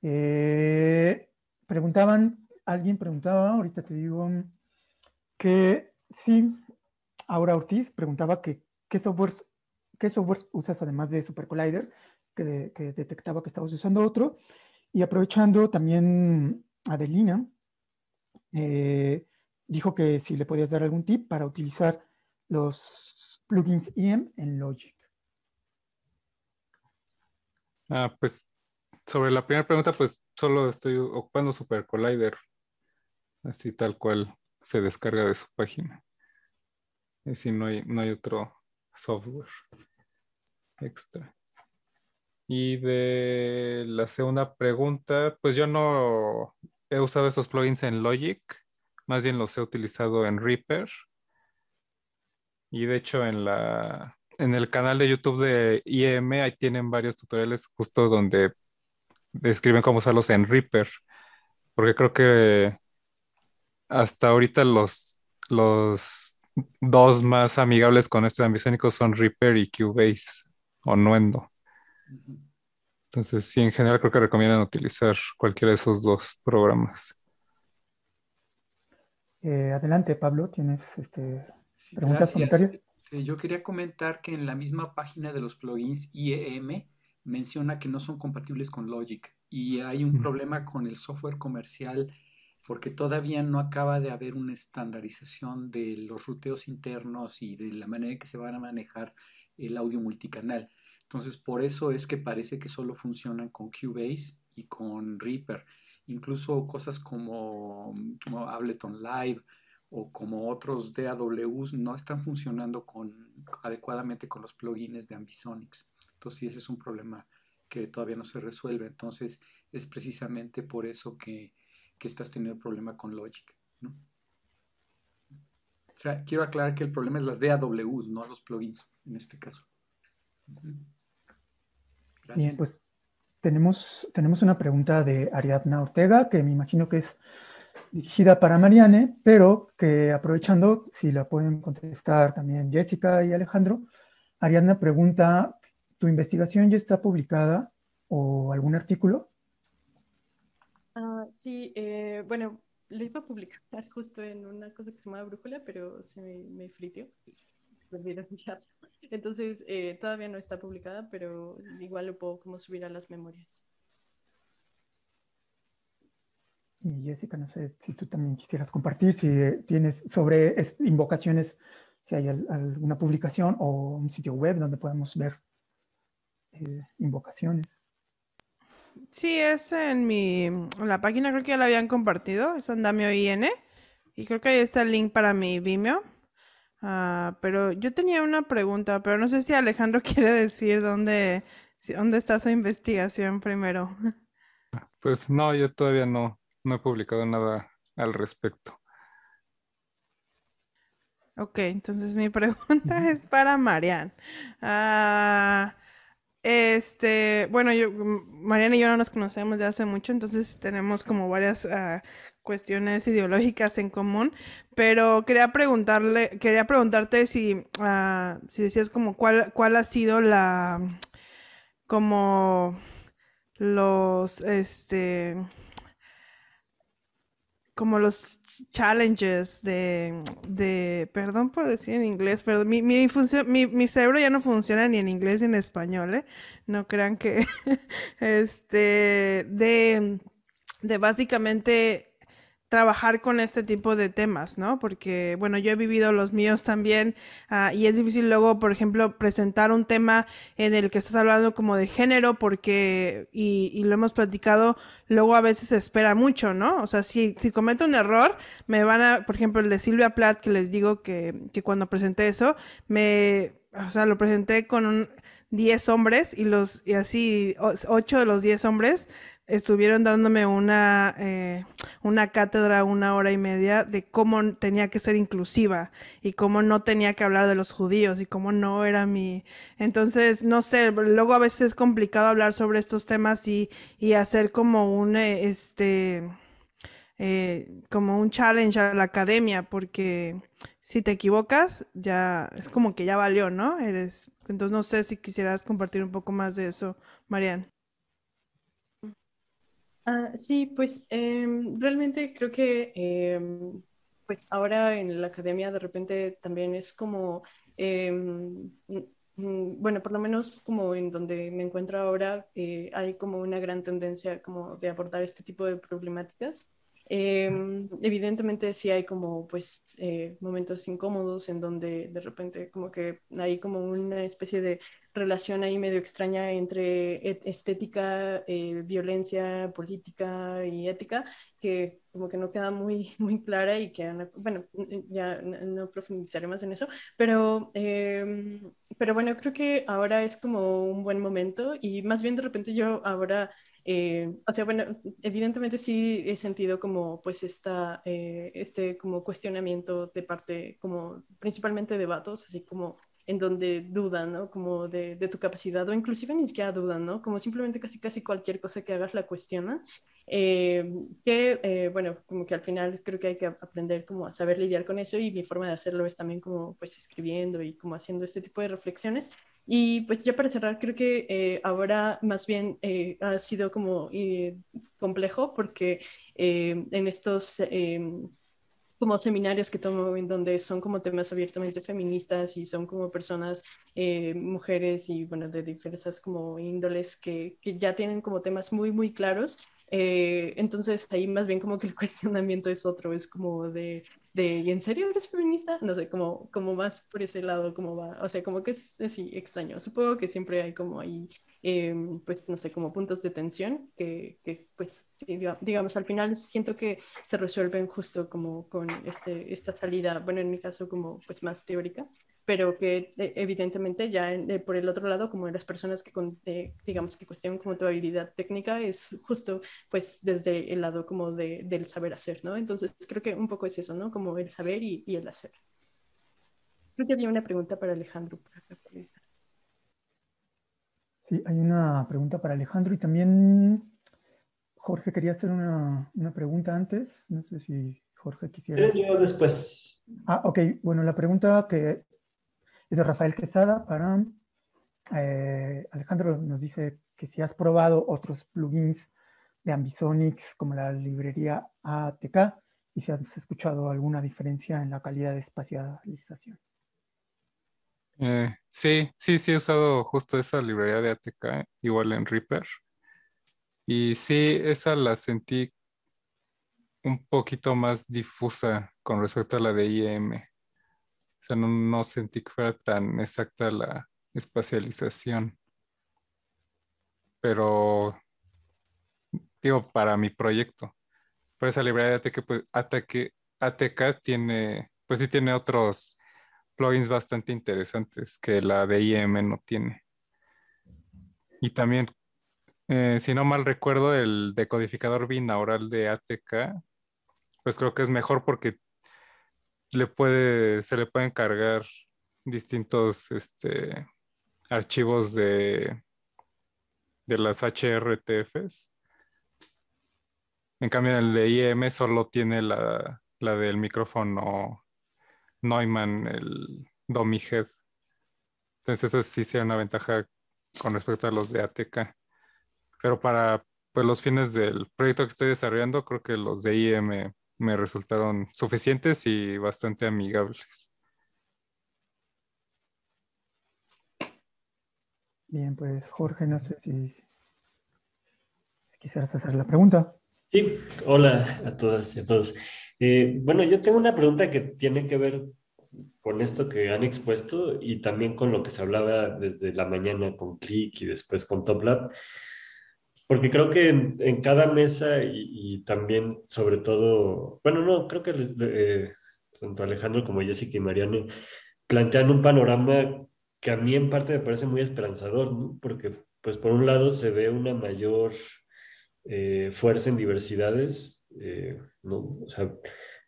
Alguien preguntaba, ahorita te digo, que sí, Aura Ortiz preguntaba que qué softwares usas además de Super Collider, que detectaba que estabas usando otro. Y aprovechando también Adelina, dijo que si le podías dar algún tip para utilizar los plugins IEM en Logic. Pues sobre la primera pregunta, pues solo estoy ocupando Super Collider, así tal cual se descarga de su página. Y si no hay otro software extra. Y de la segunda pregunta, pues yo no he usado esos plugins en Logic, más bien los he utilizado en Reaper. Y de hecho en el canal de YouTube de IEM ahí tienen varios tutoriales justo donde describen cómo usarlos en Reaper. Porque creo que hasta ahorita los dos más amigables con este ambisónico son Reaper y Cubase o Nuendo. Entonces, sí, en general creo que recomiendan utilizar cualquiera de esos dos programas. Adelante, Pablo, ¿tienes Sí, preguntas, gracias. comentarios? Yo quería comentar que en la misma página de los plugins IEM menciona que no son compatibles con Logic y hay un problema con el software comercial porque todavía no acaba de haber una estandarización de los ruteos internos y de la manera en que se van a manejar el audio multicanal. Entonces, por eso es que parece que solo funcionan con Cubase y con Reaper. Incluso cosas como Ableton Live o como otros DAWs no están funcionando adecuadamente con los plugins de Ambisonics. Entonces, sí, ese es un problema que todavía no se resuelve. Entonces, es precisamente por eso que estás teniendo problema con Logic, ¿no? O sea, quiero aclarar que el problema es las DAWs, no los plugins en este caso. Gracias. Bien, pues tenemos una pregunta de Ariadna Ortega, que me imagino que es dirigida para Mariane, pero que aprovechando, si la pueden contestar también Jessica y Alejandro, Ariadna pregunta, ¿tu investigación ya está publicada o algún artículo? Sí, bueno, lo iba a publicar justo en una cosa que se llama Brújula, pero me fritió y me olvidé enviarlo. Entonces, todavía no está publicada, pero igual lo puedo como subir a las memorias. Y Jessica, no sé si tú también quisieras compartir, si tienes sobre invocaciones, si hay alguna publicación o un sitio web donde podamos ver invocaciones. Sí, es en la página, creo que ya la habían compartido, es Andamio IN, y creo que ahí está el link para mi Vimeo. Pero yo tenía una pregunta, pero no sé si Alejandro quiere decir dónde está su investigación primero. Pues no, yo todavía no he publicado nada al respecto. Ok, entonces mi pregunta es para Marian. Bueno, Mariana y yo no nos conocemos de hace mucho, entonces tenemos como varias cuestiones ideológicas en común, pero quería preguntarte si decías como cuál ha sido como los, como los challenges perdón por decir en inglés, pero mi cerebro ya no funciona ni en inglés ni en español, ¿eh? No crean que, este, de básicamente trabajar con este tipo de temas, ¿no? Porque, bueno, yo he vivido los míos también, y es difícil luego, por ejemplo, presentar un tema en el que estás hablando como de género, y lo hemos platicado, luego a veces se espera mucho, ¿no? O sea, si cometo un error, por ejemplo, el de Silvia Plath, que les digo que cuando presenté eso, o sea, lo presenté con 10 hombres y así 8 de los 10 hombres estuvieron dándome una cátedra 1 hora y media de cómo tenía que ser inclusiva y cómo no tenía que hablar de los judíos y cómo no era Entonces, no sé, luego a veces es complicado hablar sobre estos temas y hacer como como un challenge a la academia, porque si te equivocas, ya es como que ya valió, ¿no? Entonces no sé si quisieras compartir un poco más de eso, Marian. Sí, pues realmente creo que pues ahora en la academia de repente también es como, bueno, por lo menos como en donde me encuentro ahora, hay como una gran tendencia como de abordar este tipo de problemáticas. Evidentemente sí hay como pues momentos incómodos en donde de repente como que hay como una especie de relación ahí medio extraña entre estética, violencia, política y ética, que como que no queda muy, muy clara y que, bueno, ya no profundizaré más en eso, pero bueno, creo que ahora es como un buen momento y más bien de repente yo ahora... o sea, bueno, evidentemente sí he sentido como pues este como cuestionamiento de parte como principalmente de vatos, así como en donde dudan, ¿no? Como de tu capacidad, o inclusive ni siquiera dudan, ¿no? Como simplemente casi cualquier cosa que hagas la cuestionan. Bueno, como que al final creo que hay que aprender como a saber lidiar con eso y mi forma de hacerlo es también como pues escribiendo y como haciendo este tipo de reflexiones. Y pues ya para cerrar, creo que ahora más bien ha sido como complejo porque en estos como seminarios que tomo en donde son como temas abiertamente feministas y son como personas, mujeres y bueno, de diversas como índoles que ya tienen como temas muy, muy claros. Entonces ahí más bien como que el cuestionamiento es otro, es como ¿y en serio eres feminista? No sé, como más por ese lado, como va, o sea, como que es así extraño. Supongo que siempre hay como ahí pues no sé, como puntos de tensión que pues digamos al final siento que se resuelven justo como con esta salida, bueno, en mi caso como pues más teórica, pero que evidentemente ya por el otro lado, como las personas digamos que cuestionan como tu habilidad técnica, es justo pues desde el lado como del saber hacer, ¿no? Entonces creo que un poco es eso, ¿no? Como el saber y el hacer. Creo que había una pregunta para Alejandro. Sí, hay una pregunta para Alejandro y también Jorge quería hacer una pregunta antes. No sé si Jorge quisiera. Yo después. Ok. Bueno, la pregunta que es de Rafael Quesada para Alejandro. Nos dice que si has probado otros plugins de Ambisonics como la librería ATK y si has escuchado alguna diferencia en la calidad de espacialización. Sí, he usado justo esa librería de ATK, igual en Reaper. Y sí, esa la sentí un poquito más difusa con respecto a la de IEM. O sea, no sentí que fuera tan exacta la espacialización. Pero, digo, para mi proyecto. Por esa librería de ATK, pues ATK tiene, pues sí tiene otros plugins bastante interesantes que la de IEM no tiene. Y también, si no mal recuerdo, el decodificador binaural de ATK, pues creo que es mejor porque se le pueden cargar distintos archivos de las HRTFs. En cambio, el de IEM solo tiene la del micrófono Neumann, el Dummy Head. Entonces, esa sí sería una ventaja con respecto a los de ATK. Pero para pues, los fines del proyecto que estoy desarrollando, creo que los de IEM me resultaron suficientes y bastante amigables. Bien, pues Jorge, no sé si quisieras hacer la pregunta. Sí, hola a todas y a todos. Bueno, yo tengo una pregunta que tiene que ver con esto que han expuesto y también con lo que se hablaba desde la mañana con Click y después con TopLab, porque creo que en cada mesa y también sobre todo, bueno, no, creo que tanto Alejandro como Jessica y Mariane plantean un panorama que a mí en parte me parece muy esperanzador, ¿no? Porque pues por un lado se ve una mayor fuerza en diversidades, ¿no? O sea,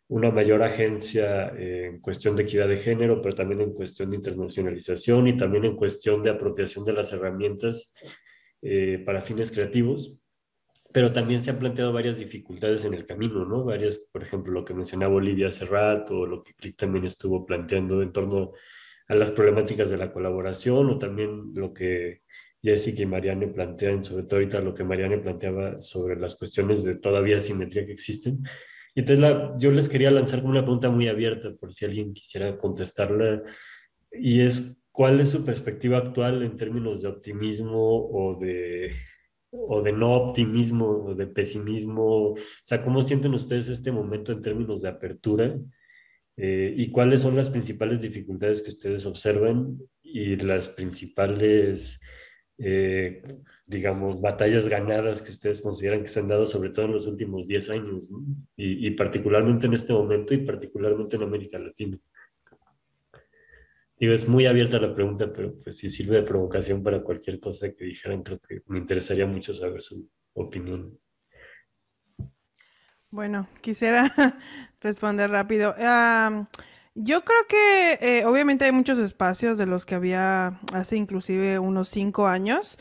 una mayor agencia en cuestión de equidad de género, pero también en cuestión de internacionalización y también en cuestión de apropiación de las herramientas para fines creativos. Pero también se han planteado varias dificultades en el camino, ¿no? Varias, por ejemplo, lo que mencionaba Olivia hace rato, o lo que Click también estuvo planteando en torno a las problemáticas de la colaboración, o también lo que Jessica y Mariane plantean, sobre todo ahorita lo que Mariane planteaba sobre las cuestiones de todavía asimetría que existen. Y entonces yo les quería lanzar como una pregunta muy abierta, por si alguien quisiera contestarla, y es, ¿cuál es su perspectiva actual en términos de optimismo o de no optimismo o de pesimismo? O sea, ¿cómo sienten ustedes este momento en términos de apertura? ¿Y cuáles son las principales dificultades que ustedes observan y las principales, digamos, batallas ganadas que ustedes consideran que se han dado, sobre todo en los últimos 10 años, ¿no? Y particularmente en este momento y particularmente en América Latina? Digo, es muy abierta la pregunta, pero pues si sirve de provocación para cualquier cosa que dijeran, creo que me interesaría mucho saber su opinión. Bueno, quisiera responder rápido. Yo creo que obviamente hay muchos espacios de los que había hace inclusive unos 5 años.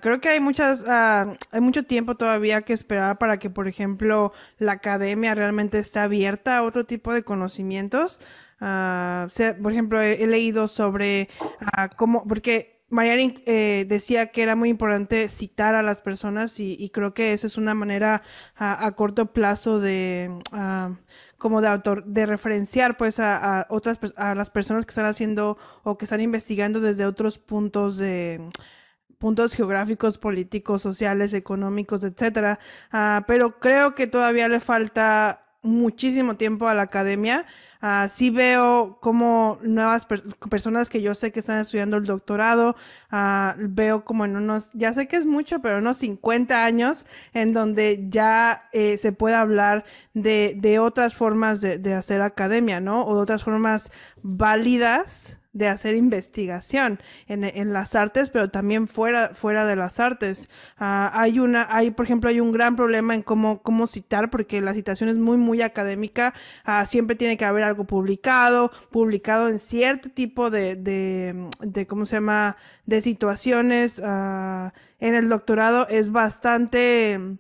Creo que hay hay mucho tiempo todavía que esperar para que, por ejemplo, la academia realmente esté abierta a otro tipo de conocimientos. Por ejemplo, he leído sobre cómo, porque Mariana decía que era muy importante citar a las personas y creo que esa es una manera a corto plazo de como de referenciar pues a las personas que están haciendo o que están investigando desde otros puntos geográficos, políticos, sociales, económicos, etcétera. Pero creo que todavía le falta muchísimo tiempo a la academia. Sí veo como nuevas personas que yo sé que están estudiando el doctorado, veo como en unos, ya sé que es mucho, pero unos 50 años en donde ya se puede hablar de otras formas de hacer academia, ¿no? O de otras formas válidas de hacer investigación en las artes, pero también fuera de las artes. Por ejemplo, hay un gran problema en cómo citar, porque la citación es muy, muy académica. Siempre tiene que haber algo publicado en cierto tipo ¿cómo se llama?, de situaciones. En el doctorado es bastante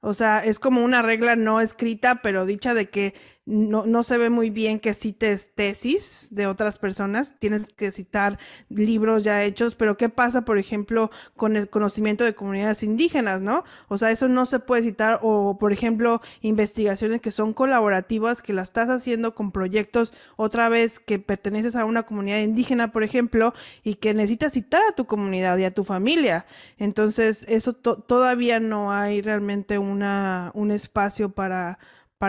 O sea, es como una regla no escrita, pero dicha de que no se ve muy bien que cites tesis de otras personas. Tienes que citar libros ya hechos, pero ¿qué pasa, por ejemplo, con el conocimiento de comunidades indígenas, ¿no? O sea, eso no se puede citar, o por ejemplo, investigaciones que son colaborativas, que las estás haciendo con proyectos, otra vez que perteneces a una comunidad indígena, por ejemplo, y que necesitas citar a tu comunidad y a tu familia. Entonces, eso todavía no hay realmente un espacio para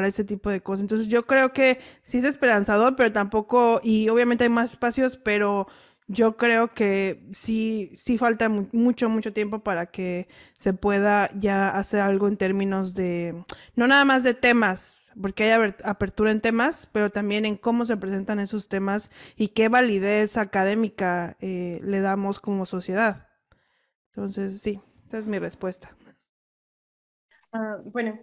ese tipo de cosas. Entonces, yo creo que sí es esperanzador, pero tampoco, y obviamente hay más espacios, pero yo creo que sí falta mucho tiempo para que se pueda ya hacer algo en términos de, no nada más de temas, porque hay apertura en temas, pero también en cómo se presentan esos temas y qué validez académica le damos como sociedad. Entonces, sí, esa es mi respuesta. Bueno,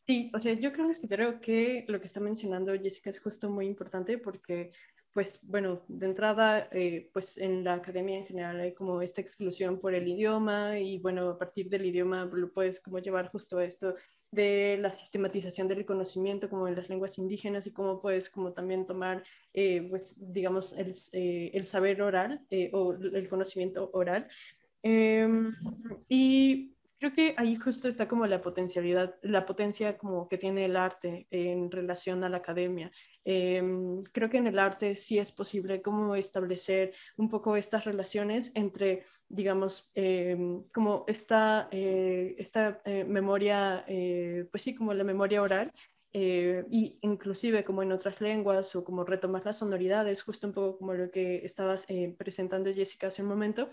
sí, o sea, yo considero que lo que está mencionando Jessica es justo muy importante porque, pues, bueno, de entrada, pues en la academia en general hay como esta exclusión por el idioma y, bueno, a partir del idioma lo puedes como llevar justo a esto de la sistematización del conocimiento como en las lenguas indígenas y cómo puedes como también tomar, pues, digamos, el saber oral o el conocimiento oral. Y creo que ahí justo está como la potencialidad, la potencia como que tiene el arte en relación a la academia. Creo que en el arte sí es posible como establecer un poco estas relaciones entre, digamos, como esta memoria, pues sí, como la memoria oral. Y inclusive como en otras lenguas o como retomar las sonoridades, justo un poco como lo que estabas presentando Jessica hace un momento,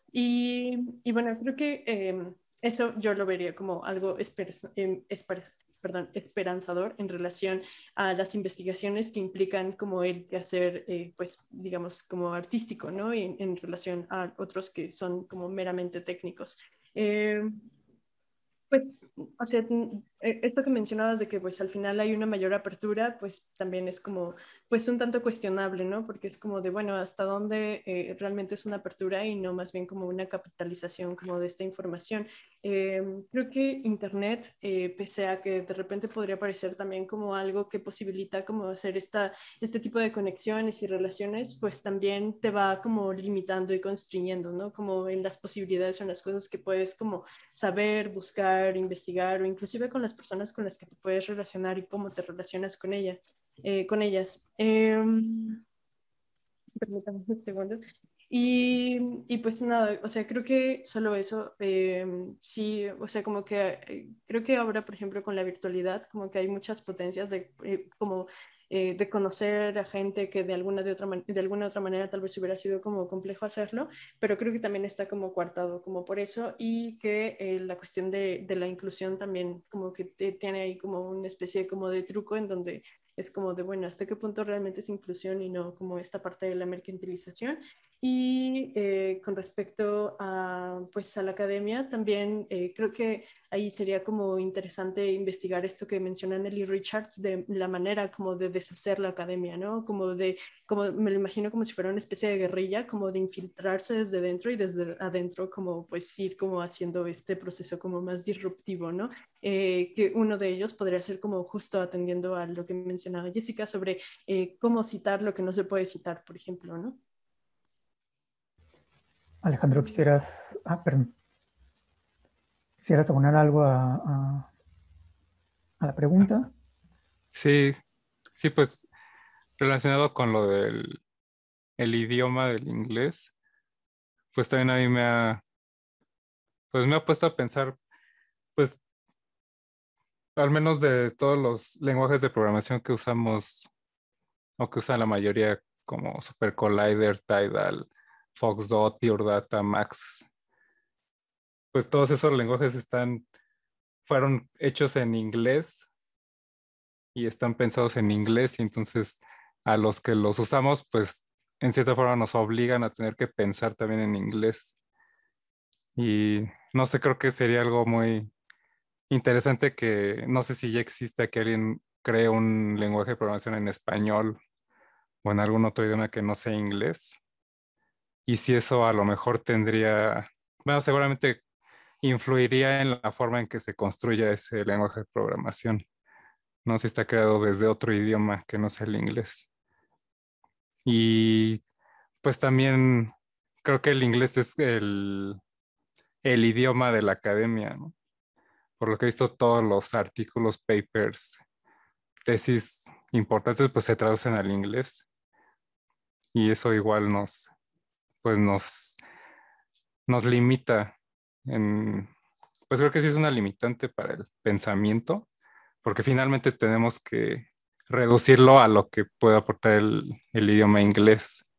y bueno, creo que eso yo lo vería como algo esperanzador en relación a las investigaciones que implican como el quehacer, pues digamos, como artístico, ¿no? Y en relación a otros que son como meramente técnicos. Pues, o sea, esto que mencionabas de que pues al final hay una mayor apertura, pues también es como, pues un tanto cuestionable, ¿no? Porque es como de, bueno, hasta dónde realmente es una apertura y no más bien como una capitalización como de esta información. Creo que Internet, pese a que de repente podría parecer también como algo que posibilita como hacer este tipo de conexiones y relaciones, pues también te va como limitando y constriñendo, ¿no? Como en las posibilidades o en las cosas que puedes como saber, buscar, investigar o inclusive con las personas con las que te puedes relacionar y cómo te relacionas con ellas. Permítame un segundo. Y pues nada, o sea, creo que solo eso, sí, o sea, como que creo que ahora, por ejemplo, con la virtualidad, como que hay muchas potencias de como de conocer a gente que de alguna otra manera tal vez hubiera sido como complejo hacerlo, pero creo que también está como coartado como por eso y que la cuestión de la inclusión también como que tiene ahí como una especie como de truco en donde es como de, bueno, ¿hasta qué punto realmente es inclusión y no como esta parte de la mercantilización? Y con respecto a, pues, a la academia, también creo que ahí sería como interesante investigar esto que menciona Nelly Richards de la manera como de deshacer la academia, ¿no? Como me lo imagino como si fuera una especie de guerrilla, como de infiltrarse desde dentro y desde adentro como pues ir como haciendo este proceso como más disruptivo, ¿no? Que uno de ellos podría ser como justo atendiendo a lo que mencionaba Jessica sobre cómo citar lo que no se puede citar, por ejemplo, ¿no? Alejandro, perdón, ¿quisieras abonar algo a la pregunta? Sí, sí, pues relacionado con lo del el idioma del inglés, pues también a mí pues me ha puesto a pensar, pues al menos de todos los lenguajes de programación que usamos o que usa la mayoría como Super Collider, Tidal, Foxdot, Pure Data, Max, pues todos esos lenguajes fueron hechos en inglés y están pensados en inglés y entonces a los que los usamos, pues en cierta forma nos obligan a tener que pensar también en inglés. Y no sé, creo que sería algo muy interesante que no sé si ya existe que alguien cree un lenguaje de programación en español o en algún otro idioma que no sea inglés. Y si eso a lo mejor bueno, seguramente influiría en la forma en que se construya ese lenguaje de programación. No sé si está creado desde otro idioma que no sea el inglés. Y pues también creo que el inglés es el idioma de la academia, ¿no? Por lo que he visto, todos los artículos, papers, tesis importantes, pues se traducen al inglés. Y eso igual nos limita pues creo que sí es una limitante para el pensamiento, porque finalmente tenemos que reducirlo a lo que puede aportar el idioma inglés.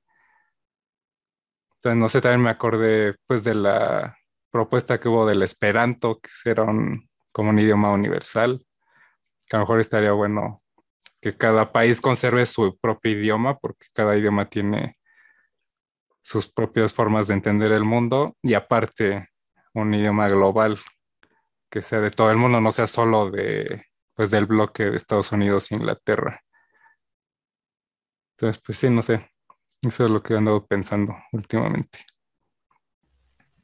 Entonces, no sé, también me acordé pues de la propuesta que hubo del Esperanto, que era como un idioma universal, que a lo mejor estaría bueno que cada país conserve su propio idioma, porque cada idioma tiene sus propias formas de entender el mundo, y aparte un idioma global que sea de todo el mundo, no sea solo pues del bloque de Estados Unidos e Inglaterra. Entonces, pues sí, no sé, eso es lo que he andado pensando últimamente.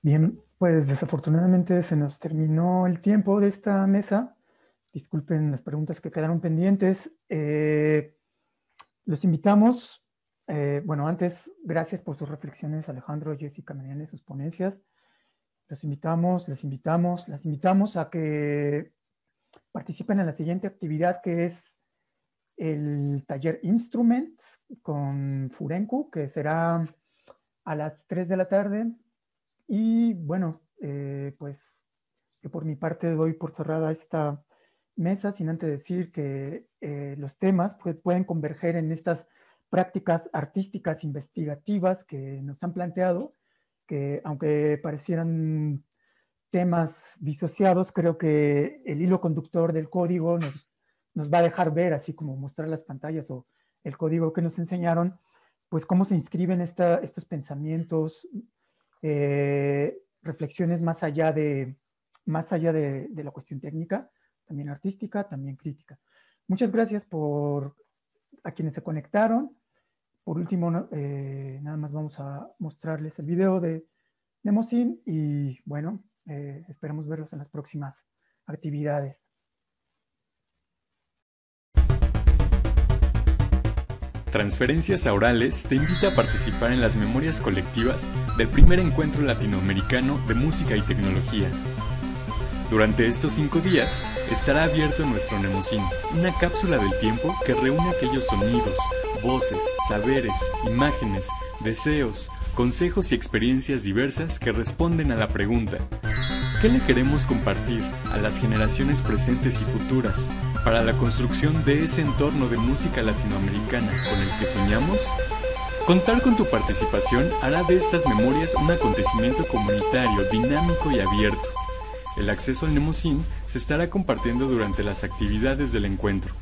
Bien, pues desafortunadamente se nos terminó el tiempo de esta mesa. Disculpen las preguntas que quedaron pendientes. Los invitamos, bueno, antes, gracias por sus reflexiones, Alejandro, Jessica, Mariana, y sus ponencias. Les invitamos a que participen en la siguiente actividad, que es el taller Instruments con Furenku, que será a las 3 de la tarde. Y bueno, pues yo por mi parte doy por cerrada esta mesa, sin antes decir que los temas pueden converger en estas prácticas artísticas investigativas que nos han planteado, que aunque parecieran temas disociados, creo que el hilo conductor del código nos va a dejar ver, así como mostrar las pantallas o el código que nos enseñaron, pues cómo se inscriben estos pensamientos, reflexiones más allá de la cuestión técnica, también artística, también crítica. Muchas gracias a quienes se conectaron. Por último, nada más vamos a mostrarles el video de Mnemosyn y bueno, esperamos verlos en las próximas actividades. Transferencias Aurales te invita a participar en las memorias colectivas del primer encuentro latinoamericano de música y tecnología. Durante estos 5 días estará abierto nuestro Mnemosyn, una cápsula del tiempo que reúne aquellos sonidos, voces, saberes, imágenes, deseos, consejos y experiencias diversas que responden a la pregunta: ¿qué le queremos compartir a las generaciones presentes y futuras para la construcción de ese entorno de música latinoamericana con el que soñamos? Contar con tu participación hará de estas memorias un acontecimiento comunitario, dinámico y abierto. El acceso al Mnemosyn se estará compartiendo durante las actividades del encuentro.